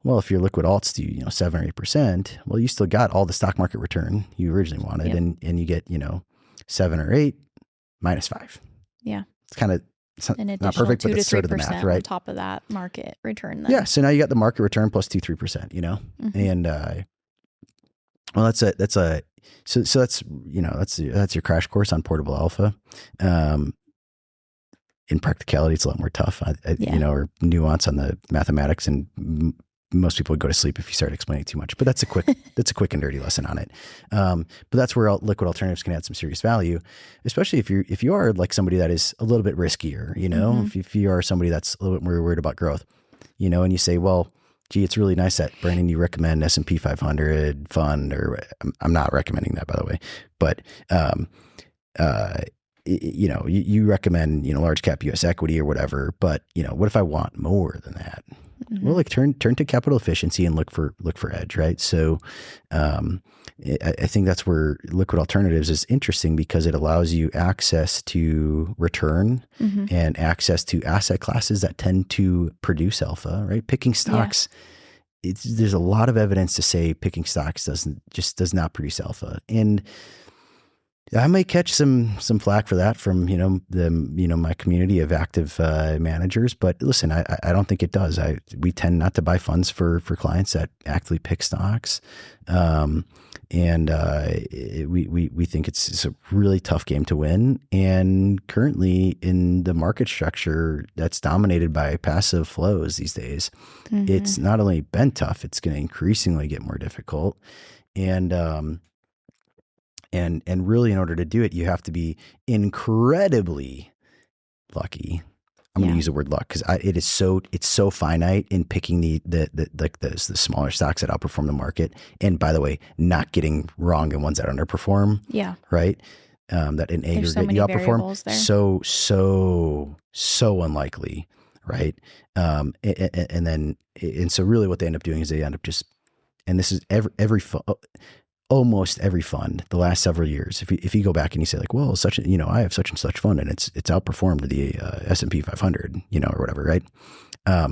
Well, if your liquid alts do, 7 or 8%, well, you still got all the stock market return you originally wanted. And you get, 7 or 8 minus 5. Yeah. It's kind of not perfect, but it's sort of the math, right? On top of that market return. Then. Yeah. So now you got the market return plus 2-3%, and, well, that's your crash course on portable alpha. In practicality, it's a lot more tough, or nuance on the mathematics, and most people would go to sleep if you start explaining too much. But that's a quick and dirty lesson on it. But that's where liquid alternatives can add some serious value, especially if you are like somebody that is a little bit riskier. If you are somebody that's a little bit more worried about growth, and you say, well, gee, it's really nice that, Brandon, you recommend S&P 500 fund, or I'm not recommending that, by the way, but you recommend, large cap US equity or whatever, but what if I want more than that? Mm-hmm. Well, like turn to capital efficiency and look for edge, right? So, I think that's where liquid alternatives is interesting because it allows you access to return Mm-hmm. and access to asset classes that tend to produce alpha, right? Picking stocks, there's a lot of evidence to say picking stocks does not produce alpha. And I might catch some flack for that from, my community of active managers, but listen, I don't think it does. We tend not to buy funds for clients that actively pick stocks. We think it's a really tough game to win. And currently in the market structure that's dominated by passive flows these days, Mm-hmm. it's not only been tough, it's going to increasingly get more difficult. And really, in order to do it, you have to be incredibly lucky. I'm going to use the word luck because it's so finite in picking the smaller stocks that outperform the market. And by the way, not getting wrong in ones that underperform. Yeah. Right. That in aggregate you outperform. So unlikely. Right. And so really what they end up doing is they end up just, and this is almost every fund the last several years. If you go back and you say like, well, I have such and such fund and it's outperformed the S&P 500, or whatever, right? I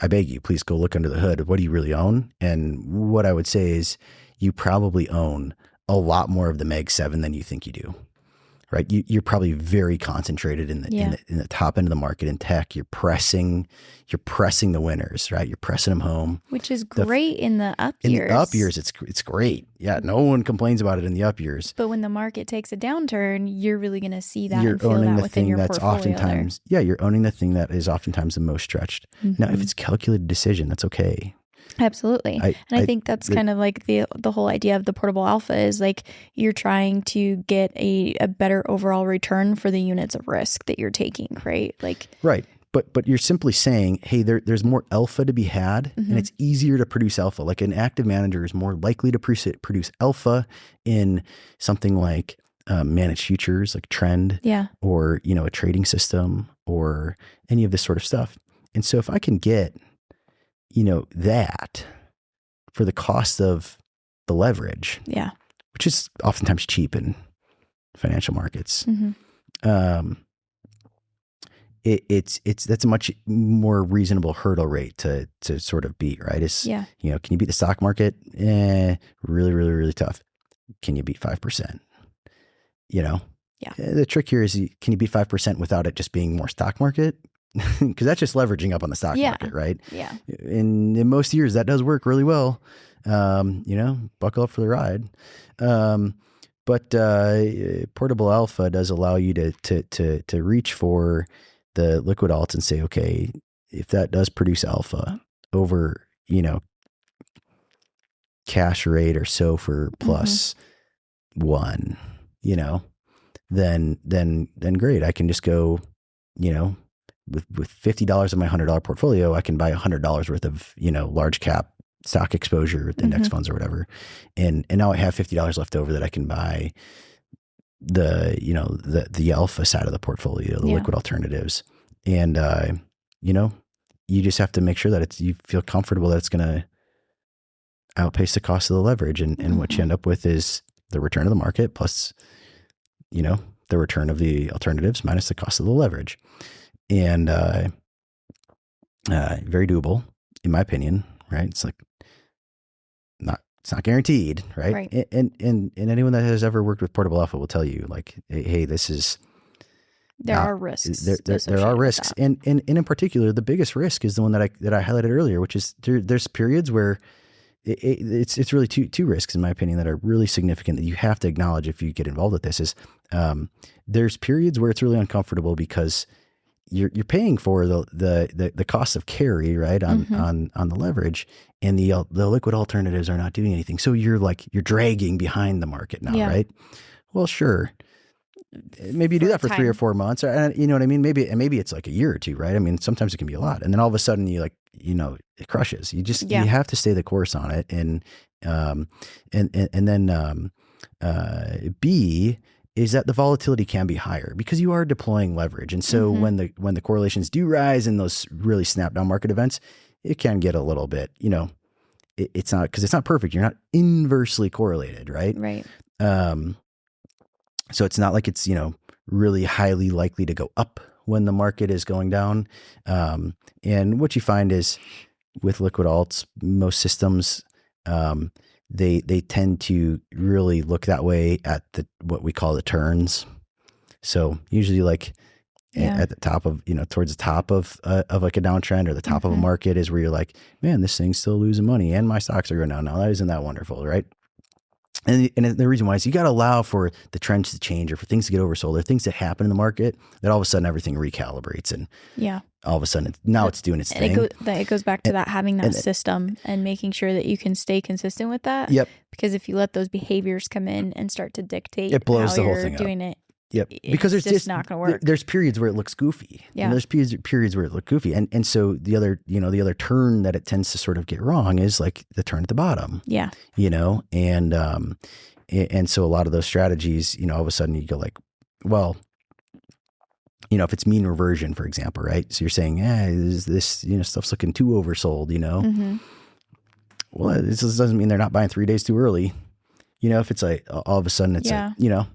beg you, please go look under the hood. What do you really own? And what I would say is you probably own a lot more of the Meg 7 than you think you do. Right, you're probably very concentrated in the top end of the market in tech. You're pressing the winners, right? You're pressing them home, which is great in the up years. In the up years, it's great. Yeah, no one complains about it in the up years. But when the market takes a downturn, you're really going to see that and feel that within your portfolio. You're owning the thing that is oftentimes the most stretched. Mm-hmm. Now, if it's a calculated decision, that's okay. Absolutely. I think that's kind of like the whole idea of the portable alpha is like you're trying to get a better overall return for the units of risk that you're taking, right? Right. But you're simply saying, hey, there's more alpha to be had, mm-hmm. and it's easier to produce alpha. Like an active manager is more likely to produce alpha in something like managed futures, like trend, or a trading system, or any of this sort of stuff. And so if I can get that for the cost of the leverage, which is oftentimes cheap in financial markets, mm-hmm. That's a much more reasonable hurdle rate to sort of beat, right? Can you beat the stock market? Really, really, really tough. Can you beat 5%? The trick here is, can you beat 5% without it just being more stock market? Because that's just leveraging up on the stock market, right? Yeah. And in most years, that does work really well. Buckle up for the ride. But portable alpha does allow you to reach for the liquid alts and say, okay, if that does produce alpha over, cash rate or SOFR plus mm-hmm. 1, then great. I can just go, with $50 of my $100 portfolio, I can buy $100 worth of, large cap stock exposure, index mm-hmm. funds or whatever. And now I have $50 left over that I can buy the alpha side of the portfolio, the liquid alternatives. And, you just have to make sure that you feel comfortable that it's going to outpace the cost of the leverage. And mm-hmm. what you end up with is the return of the market plus, the return of the alternatives minus the cost of the leverage. And very doable, in my opinion, right? It's not guaranteed, right? And anyone that has ever worked with portable alpha will tell you, like, hey, this is there are risks. There are risks, and in particular, the biggest risk is the one that I highlighted earlier, which is there's periods where it's really two risks, in my opinion, that are really significant that you have to acknowledge if you get involved with this. Is there's periods where it's really uncomfortable because you're paying for the cost of carry, right, on the leverage, and the liquid alternatives are not doing anything. So you're dragging behind the market now, right? Well, sure. Maybe you do that for 3 or 4 months, or, you know what I mean? Maybe it's like a year or two, right? I mean, sometimes it can be a lot. And then all of a sudden it crushes. You have to stay the course on it. And then B, is that the volatility can be higher because you are deploying leverage. And so when the correlations do rise in those really snap down market events, it can get a little bit, it's not, because it's not perfect. You're not inversely correlated, right? Right. So it's not like it's, really highly likely to go up when the market is going down. And what you find is with liquid alts, most systems, they tend to really look that way at what we call the turns. So usually like at the top of, towards the top of like a downtrend or the top of a market is where you're like, man, this thing's still losing money and my stocks are going down. Now, isn't that wonderful, right? And the reason why is you got to allow for the trends to change or for things to get oversold or things that happen in the market that all of a sudden everything recalibrates and all of a sudden it's doing its thing. It goes back to that having that system and making sure that you can stay consistent with that. Yep. Because if you let those behaviors come in and start to dictate it blows how the whole you're thing doing up. it. Yep. Because it's just not going to work. There's periods where it looks goofy. Yeah. And there's periods where it looks goofy. And so the other turn that it tends to sort of get wrong is like the turn at the bottom. Yeah. And so a lot of those strategies, all of a sudden you go like, well, if it's mean reversion, for example, right? So you're saying, this stuff's looking too oversold, Well, this doesn't mean they're not buying 3 days too early. If it's like all of a sudden it's like, hey,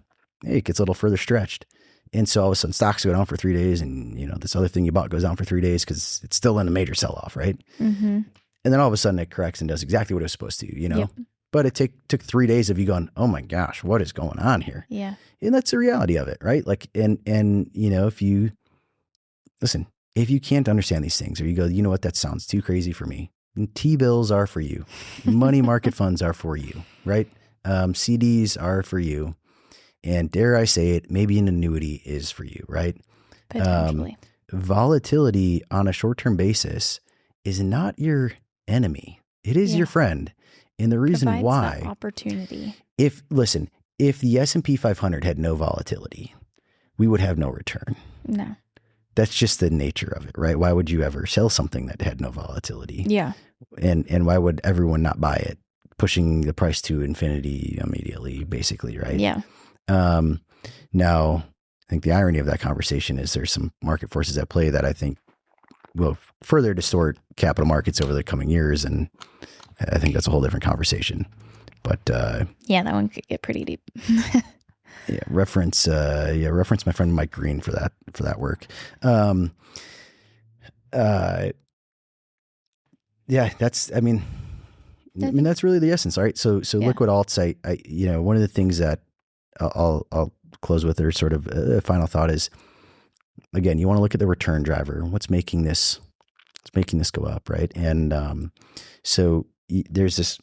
it gets a little further stretched. And so all of a sudden stocks go down for 3 days and, this other thing you bought goes down for 3 days because it's still in a major sell-off, right? Mm-hmm. And then all of a sudden it corrects and does exactly what it was supposed to, Yep. But it took 3 days of you going, oh my gosh, what is going on here? Yeah. And that's the reality of it, right? Like, and if you can't understand these things or you go, you know what, that sounds too crazy for me. And T-bills are for you. Money market funds are for you, right? CDs are for you. And dare I say it, maybe an annuity is for you, right? Potentially. Volatility on a short-term basis is not your enemy. It is your friend. And the reason provides why, that opportunity. if the S&P 500 had no volatility, we would have no return. No. That's just the nature of it, right? Why would you ever sell something that had no volatility? Yeah. And why would everyone not buy it, pushing the price to infinity immediately, basically, right? Yeah. Now, I think the irony of that conversation is there's some market forces at play that I think will further distort capital markets over the coming years, and I think that's a whole different conversation. But that one could get pretty deep. reference my friend Mike Green for that work. That's really the essence, right? So liquid alts, I one of the things that I'll close with, or sort of a final thought is, again, you want to look at the return driver. What's making this go up, right? And so there's this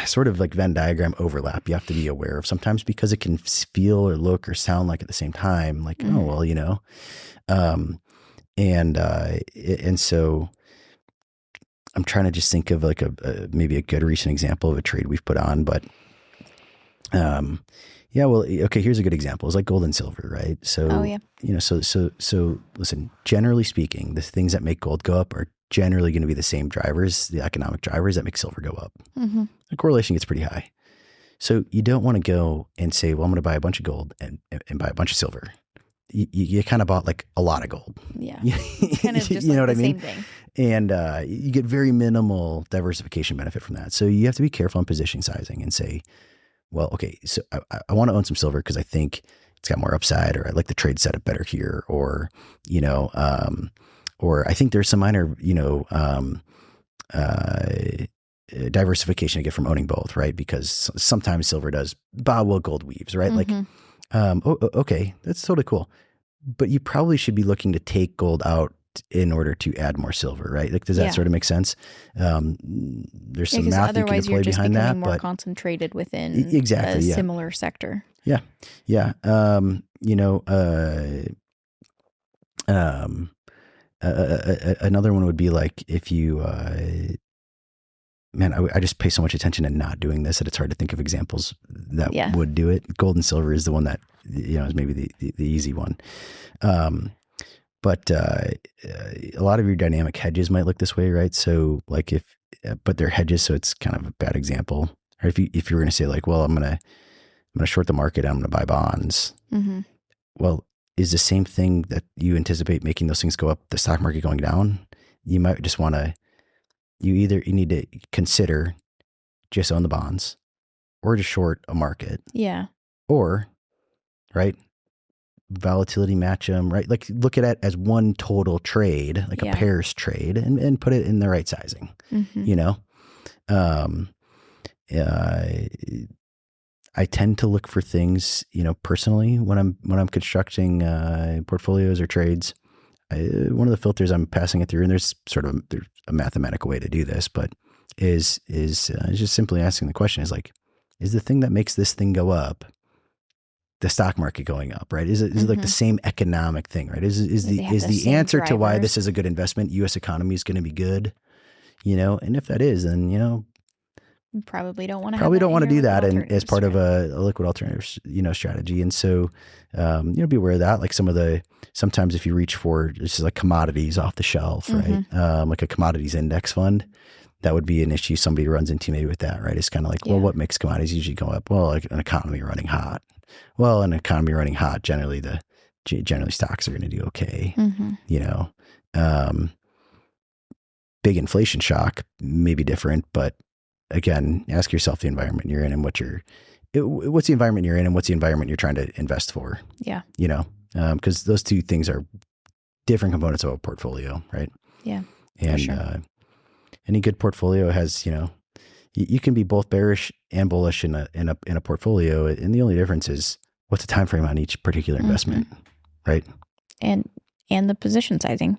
sort of like Venn diagram overlap you have to be aware of sometimes, because it can feel or look or sound like at the same time, like, oh, well, and so I'm trying to just think of like maybe a good recent example of a trade we've put on, but here's a good example. It's like gold and silver, right? So, so listen, generally speaking, the things that make gold go up are generally going to be the same drivers, the economic drivers that make silver go up. Mm-hmm. The correlation gets pretty high. So you don't want to go and say, well, I'm going to buy a bunch of gold and buy a bunch of silver. You kind of bought like a lot of gold. Yeah. Kind of just you know what I same mean? thing. And you get very minimal diversification benefit from that. So you have to be careful on position sizing and say, well, okay, so I want to own some silver because I think it's got more upside, or I like the trade setup better here, or, or I think there's some minor, diversification I get from owning both, right? Because sometimes silver does bow while gold weaves, right? Mm-hmm. Like, okay, that's totally cool. But you probably should be looking to take gold out in order to add more silver, right? Like, does that sort of make sense? There's some math you can deploy behind that, more but concentrated within exactly, a similar sector. Yeah. Yeah. Another one would be like, if you, I just pay so much attention to not doing this that it's hard to think of examples that would do it. Gold and silver is the one that, is maybe the easy one. But a lot of your dynamic hedges might look this way, right? So like but they're hedges, so it's kind of a bad example. Or if you were going to say like, well, I'm going going to short the market. I'm going to buy bonds. Mm-hmm. Well, is the same thing that you anticipate making those things go up, the stock market going down? You might just want to, you need to consider just own the bonds or just short a market. Yeah. Or, right, volatility match them, right? Like look at it as one total trade, like a pairs trade, and put it in the right sizing, you know? I tend to look for things, you know, personally when I'm constructing portfolios or trades. One of the filters I'm passing it through, and there's a mathematical way to do this, but is just simply asking the question is like, is the thing that makes this thing go up the stock market going up, right? Is it like the same economic thing, right? Is the answer to why this is a good investment, U.S. economy is going to be good, you know? And if that is, then, you know, you probably don't want to do that as part of a liquid alternative, you know, strategy. And so, you know, be aware of that. Like sometimes if you reach for just like commodities off the shelf, right? Like a commodities index fund, that would be an issue somebody runs into maybe with that, right? It's kind of like, well, what makes commodities usually go up? Well, like an economy running hot. Well, an economy running hot, generally stocks are going to do okay. You know, big inflation shock may be different, but again, ask yourself the environment you're in and what's the environment you're in and what's the environment you're trying to invest for. Yeah. You know, because those two things are different components of a portfolio, right? Yeah. And sure. Any good portfolio has, you know, you can be both bearish and bullish in a portfolio, and the only difference is what's the time frame on each particular investment, right? And the position sizing.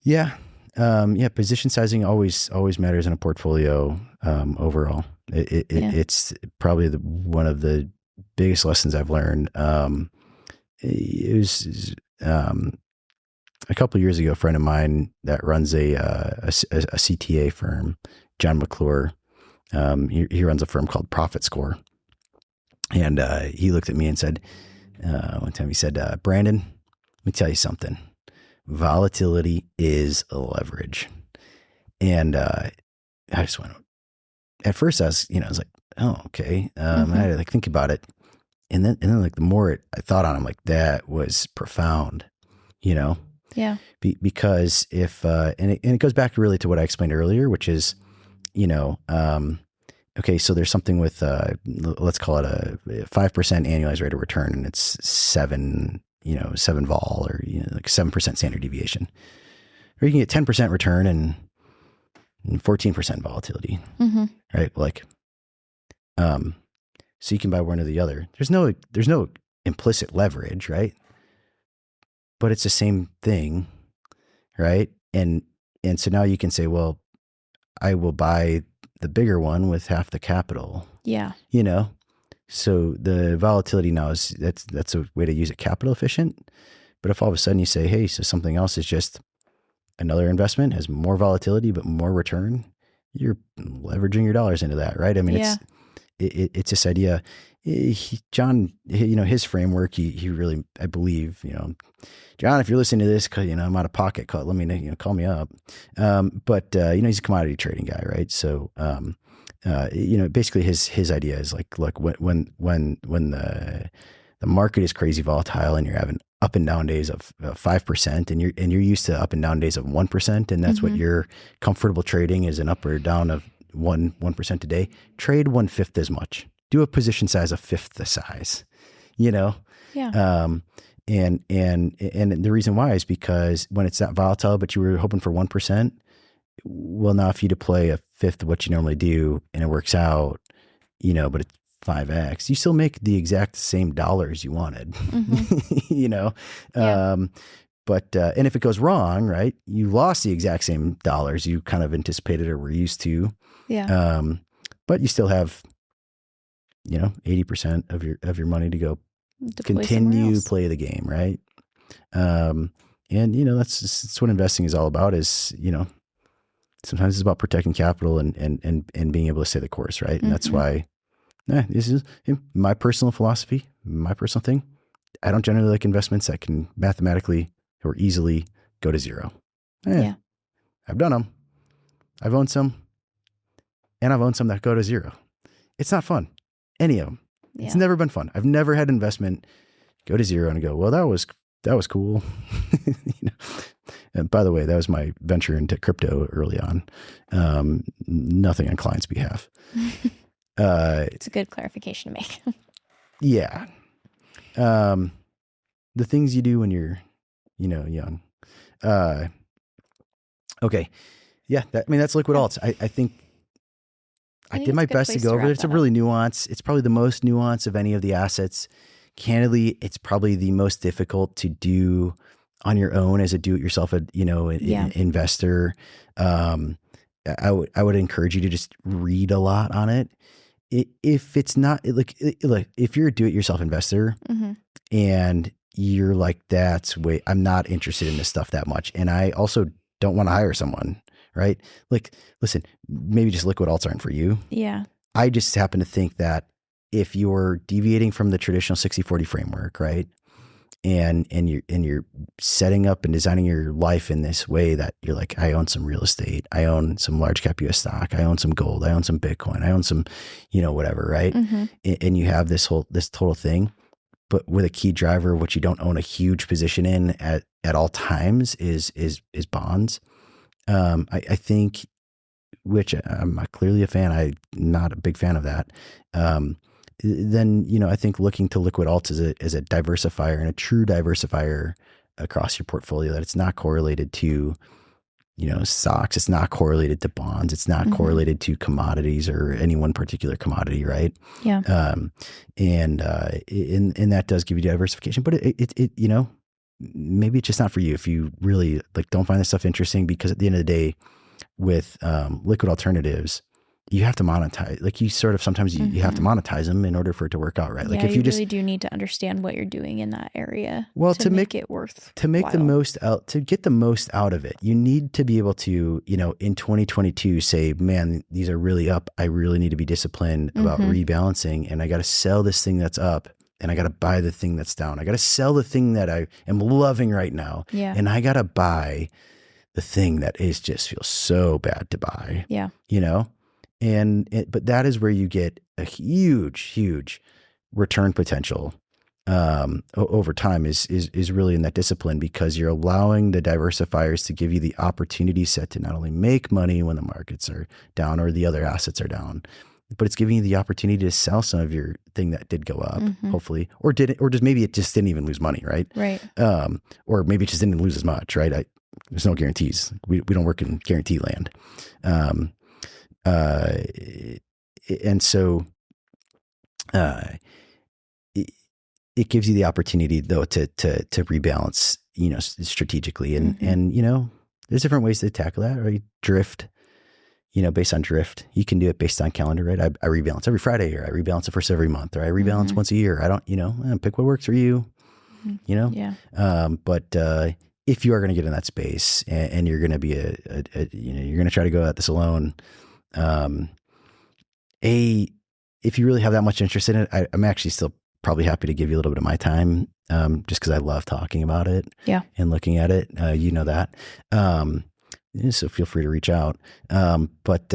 Yeah, position sizing always matters in a portfolio overall. It's probably one of the biggest lessons I've learned. It was a couple of years ago, a friend of mine that runs a CTA firm, John McClure, he runs a firm called Profit Score. And he looked at me and said, one time he said, Brandon, let me tell you something. Volatility is a leverage. And I just went, at first I was like, oh, okay. And I had to like think about it. And then like the more I thought on it, I'm like, that was profound, you know? Yeah. Because if, and it goes back really to what I explained earlier, which is, you know, okay, so there's something with, let's call it a 5% annualized rate of return, and it's 7 vol, or, you know, like 7% standard deviation. Or you can get 10% return and 14% volatility, right? Like, so you can buy one or the other. There's no implicit leverage, right? But it's the same thing, right? And so now you can say, well, I will buy the bigger one with half the capital. Yeah. You know, so the volatility now that's a way to use it capital efficient. But if all of a sudden you say, hey, so something else is just another investment, has more volatility but more return, you're leveraging your dollars into that, right? I mean, it's this idea. John, you know, his framework, he really, I believe, you know, John, if you're listening to this, you know, I'm out of pocket, let me know, you know, call me up. But you know, he's a commodity trading guy, right? So, you know, basically his idea is like, look, when the market is crazy volatile and you're having up and down days of 5%, and you're used to up and down days of 1%, and that's what you're comfortable trading is an up or down of 1% a day. Trade 1/5 as much. Do a position size a 1/5 the size. You know. Yeah. And the reason why is because when it's not volatile, but you were hoping for 1%, well, now if you deploy a 1/5 of what you normally do and it works out, you know, but it's 5x, you still make the exact same dollars you wanted, you know? Yeah. But and if it goes wrong, right, you lost the exact same dollars you kind of anticipated or were used to. Yeah. But you still have, you know, 80% of your money to go continue play the game, right? And you know, that's what investing is all about. Is, you know, sometimes it's about protecting capital and being able to stay the course, right? And that's why this is my personal philosophy, my personal thing. I don't generally like investments that can mathematically or easily go to zero. Yeah, I've done them. I've owned some, and I've owned some that go to zero. It's not fun, any of them. It's never been fun. I've never had investment go to zero and go, well, that was cool. And by the way, that was my venture into crypto early on. Nothing on clients' behalf. It's a good clarification to make. Yeah. The things you do when you're, young. Okay. Yeah. That's liquid alts. I think I did my best to go over it. It's a really nuanced. It's probably the most nuanced of any of the assets. Candidly, it's probably the most difficult to do on your own as a do-it-yourself, investor. I would encourage you to just read a lot on it. If it's not if you're a do-it-yourself investor and you're like, I'm not interested in this stuff that much, and I also don't want to hire someone, right? Like, listen, maybe just liquid alts aren't for you. Yeah. I just happen to think that if you're deviating from the traditional 60-40 framework, right? And you're setting up and designing your life in this way that you're like, I own some real estate, I own some large cap US stock, I own some gold, I own some Bitcoin, I own some, whatever, right? And you have this total thing, but with a key driver, what you don't own a huge position in at all times is bonds. I think, which I'm clearly a fan, I'm not a big fan of that. Then, I think looking to liquid alts as a diversifier and a true diversifier across your portfolio, that it's not correlated to, stocks. It's not correlated to bonds. It's not correlated to commodities or any one particular commodity. Right. Yeah. And that does give you diversification, but it maybe it's just not for you if you really don't find this stuff interesting, because at the end of the day with, liquid alternatives, you have to monetize, sometimes you have to monetize them in order for it to work out, right? Like if you really do need to understand what you're doing in that area. Well, to make it worth to make the most out, to get the most out of it, you need to be able to, in 2022 say, man, these are really up. I really need to be disciplined about rebalancing, and I got to sell this thing that's up, and I got to buy the thing that's down. I got to sell the thing that I am loving right now. Yeah. And I got to buy the thing that just feels so bad to buy. Yeah. But that is where you get a huge return potential over time is really in that discipline, because you're allowing the diversifiers to give you the opportunity set to not only make money when the markets are down or the other assets are down, but it's giving you the opportunity to sell some of your thing that did go up, hopefully, or just maybe it just didn't even lose money, right? Right. Or maybe it just didn't lose as much, right? There's no guarantees. We don't work in guarantee land. And so, it gives you the opportunity though to rebalance, strategically, and there's different ways to tackle that, right? Drift, based on drift, you can do it based on calendar, right? I rebalance every Friday, or I rebalance the first every month, or I rebalance once a year. I don't, pick what works for you, Yeah. But, if you are going to get in that space and you're going to be you're going to try to go at this alone, if you really have that much interest in it, I'm actually still probably happy to give you a little bit of my time, just because I love talking about it and looking at it. That. So feel free to reach out. But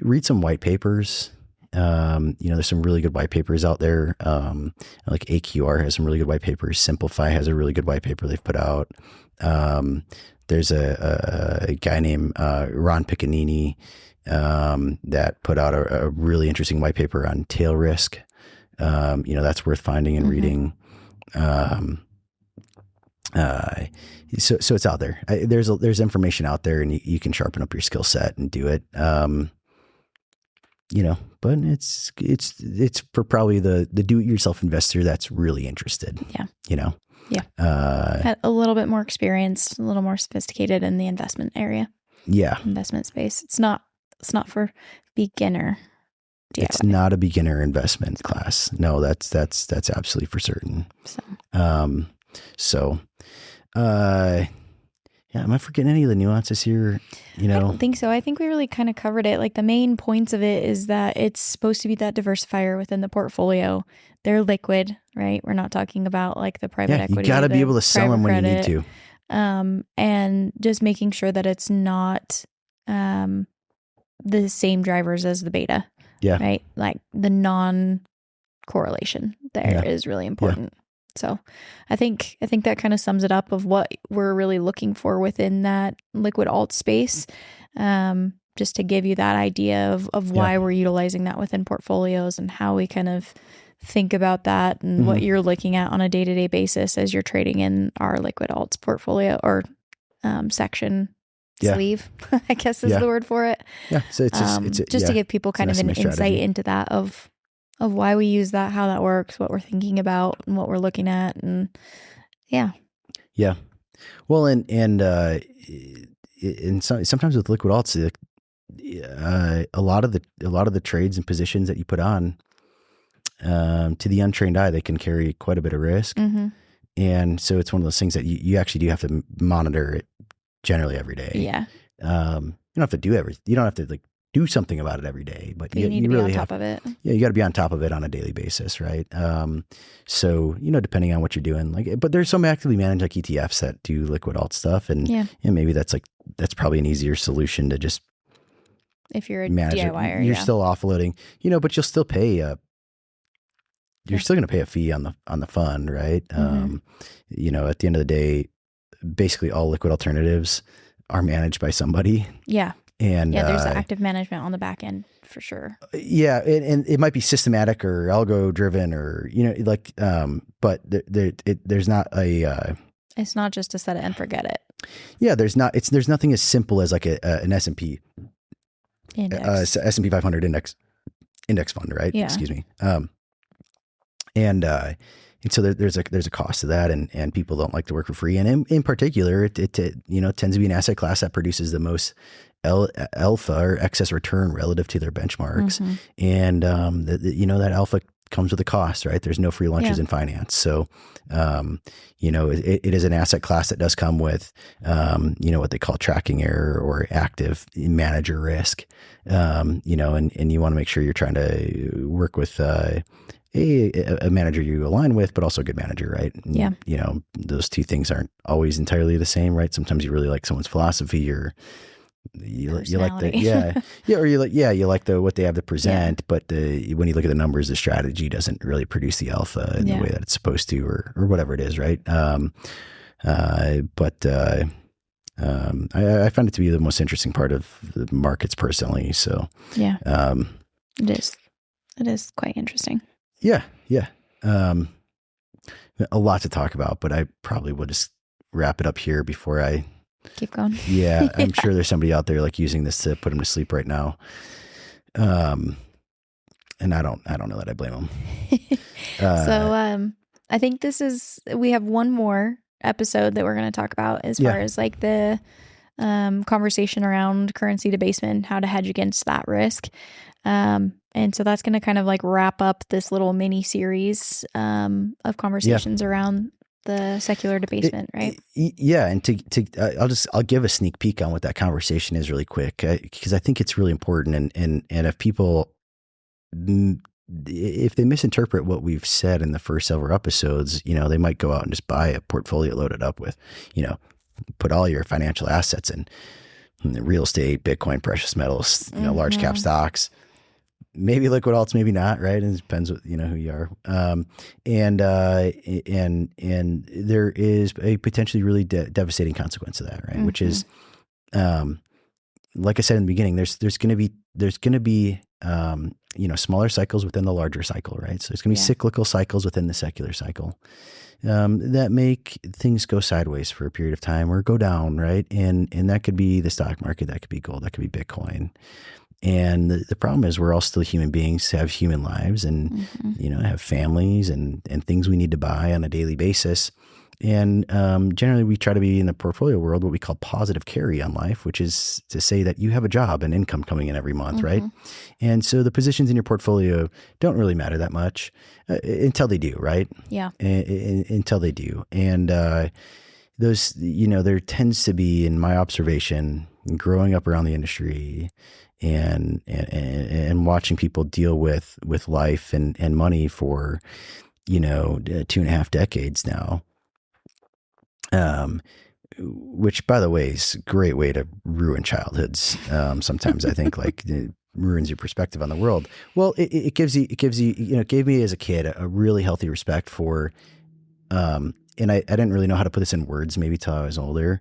read some white papers. There's some really good white papers out there. Like AQR has some really good white papers. Simplify has a really good white paper they've put out. There's a guy named Ron Piccinini that put out a really interesting white paper on tail risk. That's worth finding and reading. So it's out there. There's information out there, and you can sharpen up your skill set and do it. But it's for probably the do-it-yourself investor that's really interested. Yeah. Had a little bit more experience, a little more sophisticated in the investment area. Yeah. Investment space. It's not for beginner DIY. It's not a beginner investment class. No, that's absolutely for certain. Yeah, am I forgetting any of the nuances here? I don't think so. I think we really kind of covered it. Like the main points of it is that it's supposed to be that diversifier within the portfolio. They're liquid, right? We're not talking about like the private equity. You got to be able to sell them when you need to. And just making sure that it's not the same drivers as the beta. Yeah. Right? Like the non correlation there is really important. So I think that kind of sums it up of what we're really looking for within that liquid alt space. Just to give you that idea of why we're utilizing that within portfolios and how we kind of think about that and what you're looking at on a day-to-day basis as you're trading in our liquid alts portfolio or section sleeve, I guess is the word for it. Yeah. So it's just to give people kind of an insight into that of why we use that, how that works, what we're thinking about and what we're looking at. And yeah. Well, and sometimes with liquid alts, a lot of the trades and positions that you put on, to the untrained eye, they can carry quite a bit of risk. And so it's one of those things that you actually do have to monitor it generally every day. Yeah. You don't have to you don't have to like do something about it every day, but you need to really be on top of it. Yeah. You got to be on top of it on a daily basis. Right. So, depending on what you're doing, but there's some actively managed like ETFs that do liquid alt stuff. And maybe that's probably an easier solution to just, if you're a manage DIYer, you're still offloading, but you'll still pay you're still going to pay a fee on the fund, right? At the end of the day, basically all liquid alternatives are managed by somebody. Yeah. And there's active management on the back end for sure. Yeah. And it might be systematic or algo driven or, but there's not it's not just to set it and forget it. Yeah. There's nothing as simple as like an S&P index. S&P 500 index fund, right? Yeah. Excuse me. And so there's a cost to that, and people don't like to work for free. And in particular, it tends to be an asset class that produces the most alpha or excess return relative to their benchmarks. And that alpha comes with a cost, right? There's no free lunches in finance. So, it is an asset class that does come with, what they call tracking error or active manager risk. And you want to make sure you're trying to work with, a manager you align with, but also a good manager, right? And, those two things aren't always entirely the same, right? Sometimes you really like someone's philosophy or you like the, you like what they have to present, but when you look at the numbers, the strategy doesn't really produce the alpha in the way that it's supposed to, or whatever it is, right? I found it to be the most interesting part of the markets personally. So it is quite interesting. Yeah. A lot to talk about, but I probably will just wrap it up here before I keep going. Yeah. I'm sure there's somebody out there like using this to put them to sleep right now. And I don't know that I blame them. So, I think we have one more episode that we're going to talk about as far as like the, conversation around currency debasement, how to hedge against that risk. And so that's going to kind of like wrap up this little mini series of conversations around the secular debasement, right? Yeah. And I'll give a sneak peek on what that conversation is really quick, because I think it's really important. And if people, if they misinterpret what we've said in the first several episodes, they might go out and just buy a portfolio loaded up with, put all your financial assets in real estate, Bitcoin, precious metals, large cap stocks, maybe liquid alts, maybe not, right? And it depends what, who you are. And there is a potentially really devastating consequence of that, right? Which is, like I said in the beginning, there's going to be smaller cycles within the larger cycle, right? So there's going to be cyclical cycles within the secular cycle that make things go sideways for a period of time or go down, right? And that could be the stock market, that could be gold, that could be Bitcoin. And the problem is we're all still human beings, have human lives and, have families and things we need to buy on a daily basis. And generally we try to be in the portfolio world what we call positive carry on life, which is to say that you have a job and income coming in every month, right? And so the positions in your portfolio don't really matter that much until they do, right? Yeah. Until they do. And those, there tends to be, in my observation, growing up around the industry and watching people deal with life and money for, 2.5 decades now. Which by the way is a great way to ruin childhoods. Sometimes I think like ruins your perspective on the world. Well, it gives you, it gave me as a kid a really healthy respect for, and I didn't really know how to put this in words maybe till I was older.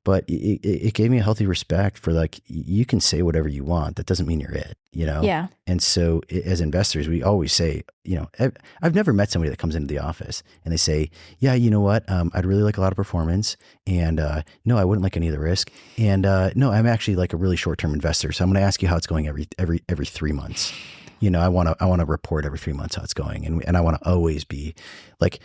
But it gave me a healthy respect for like, you can say whatever you want. That doesn't mean you're it, Yeah. And so as investors, we always say, I've never met somebody that comes into the office and they say, yeah, you know what? I'd really like a lot of performance, and no, I wouldn't like any of the risk. And no, I'm actually like a really short-term investor. So I'm going to ask you how it's going every 3 months. I want to report every 3 months how it's going. And I want to always be like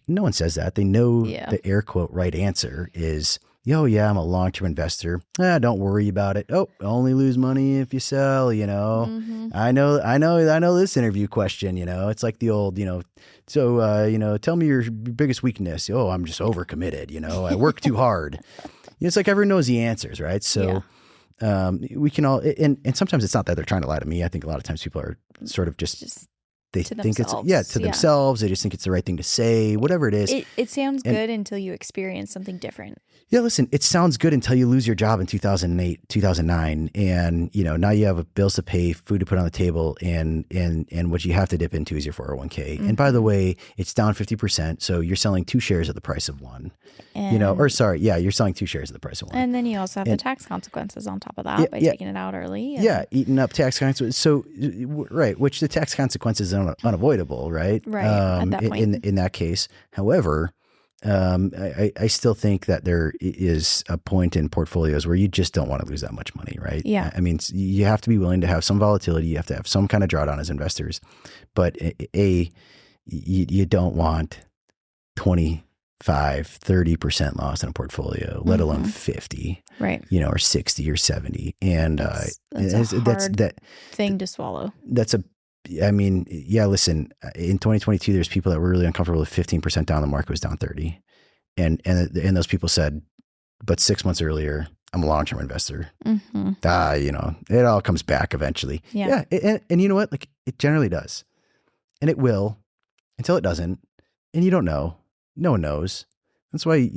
no one says that. They know the air quote right answer is, oh yeah, I'm a long-term investor. Don't worry about it. Oh, only lose money if you sell, Mm-hmm. I know this interview question, it's like the old, so, tell me your biggest weakness. Oh, I'm just overcommitted. I work too hard. It's like everyone knows the answers, right? So, we can all, and sometimes it's not that they're trying to lie to me. I think a lot of times people are sort of just they think themselves. it's themselves. They just think it's the right thing to say, whatever it is. It sounds good until you experience something different. Yeah, listen, it sounds good until you lose your job in 2008, 2009. And, now you have bills to pay, food to put on the table, and what you have to dip into is your 401k. Mm-hmm. And by the way, it's down 50%. So you're selling 2 shares at the price of one, you're selling 2 shares at the price of one. And then you also have the tax consequences on top of that by taking it out early. Eating up tax consequences. So, right, which the tax consequences are unavoidable, right? Right, at that point. In that case. However, I still think that there is a point in portfolios where you just don't want to lose that much money, right? Yeah. I mean, you have to be willing to have some volatility. You have to have some kind of drawdown as investors. But you don't want 25, 30% loss in a portfolio, let alone 50, right? Or 60 or 70. And that's a hard thing to swallow. Listen, in 2022, there's people that were really uncomfortable with 15% down. The market was down 30. And those people said, but 6 months earlier, I'm a long-term investor. Mm-hmm. It all comes back eventually. Yeah. And you know what? Like, it generally does. And it will until it doesn't. And you don't know. No one knows. That's why,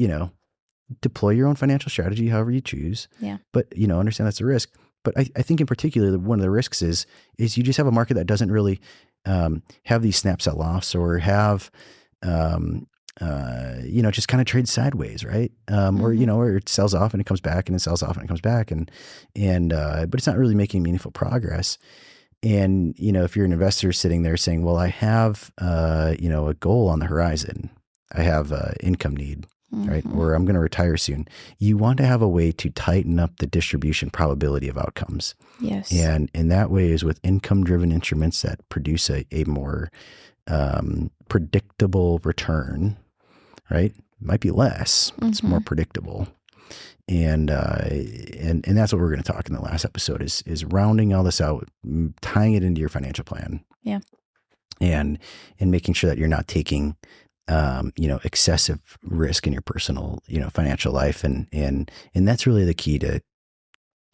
deploy your own financial strategy however you choose. Yeah. But, understand that's a risk. But I think in particular, one of the risks is you just have a market that doesn't really have these snap sell-offs or have, just kind of trade sideways, right? Or it sells off and it comes back, and it sells off and it comes back, but it's not really making meaningful progress. And, if you're an investor sitting there saying, well, I have, a goal on the horizon, I have an income need, right? Or I'm going to retire soon. You want to have a way to tighten up the distribution probability of outcomes. Yes. And that way is with income-driven instruments that produce a more predictable return, right? It might be less, but it's more predictable. And that's what we're going to talk in the last episode is rounding all this out, tying it into your financial plan. Yeah. And making sure that you're not taking excessive risk in your personal, financial life. And that's really the key to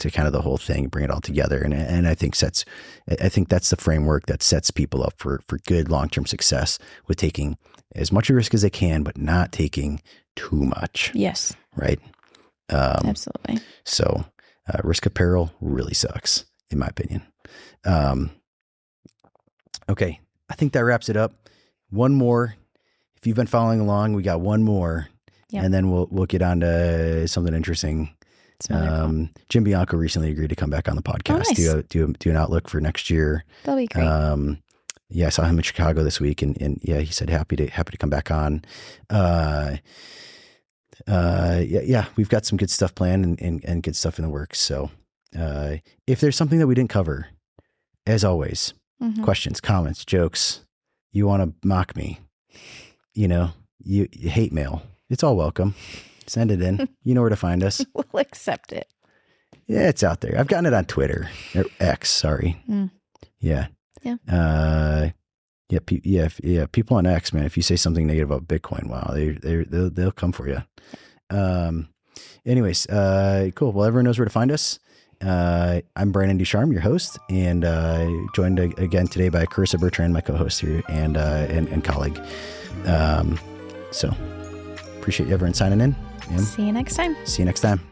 kind of the whole thing, bring it all together. And I think that's the framework that sets people up for good long-term success with taking as much risk as they can, but not taking too much. Yes. Right. Absolutely. So risk of peril really sucks, in my opinion. Okay. I think that wraps it up. One more. If you've been following along, we got one more, and then we'll get on to something interesting. Jim Bianco recently agreed to come back on the podcast. Oh, nice. do an outlook for next year. That'll be great. I saw him in Chicago this week, and he said happy to come back on. We've got some good stuff planned and good stuff in the works. So if there's something that we didn't cover, as always, questions, comments, jokes, you want to mock me, you hate mail, it's all welcome. Send it in. You know where to find us. We'll accept it. Yeah, it's out there. I've gotten it on Twitter or X. Sorry. Yeah. Yeah. People on X, man. If you say something negative about Bitcoin, wow, they'll come for you. Anyways, cool. Well, everyone knows where to find us. I'm Brandon Ducharme, your host, and joined again today by Carissa Bertrand, my co-host here, and colleague. So appreciate everyone signing in. See you next time. See you next time.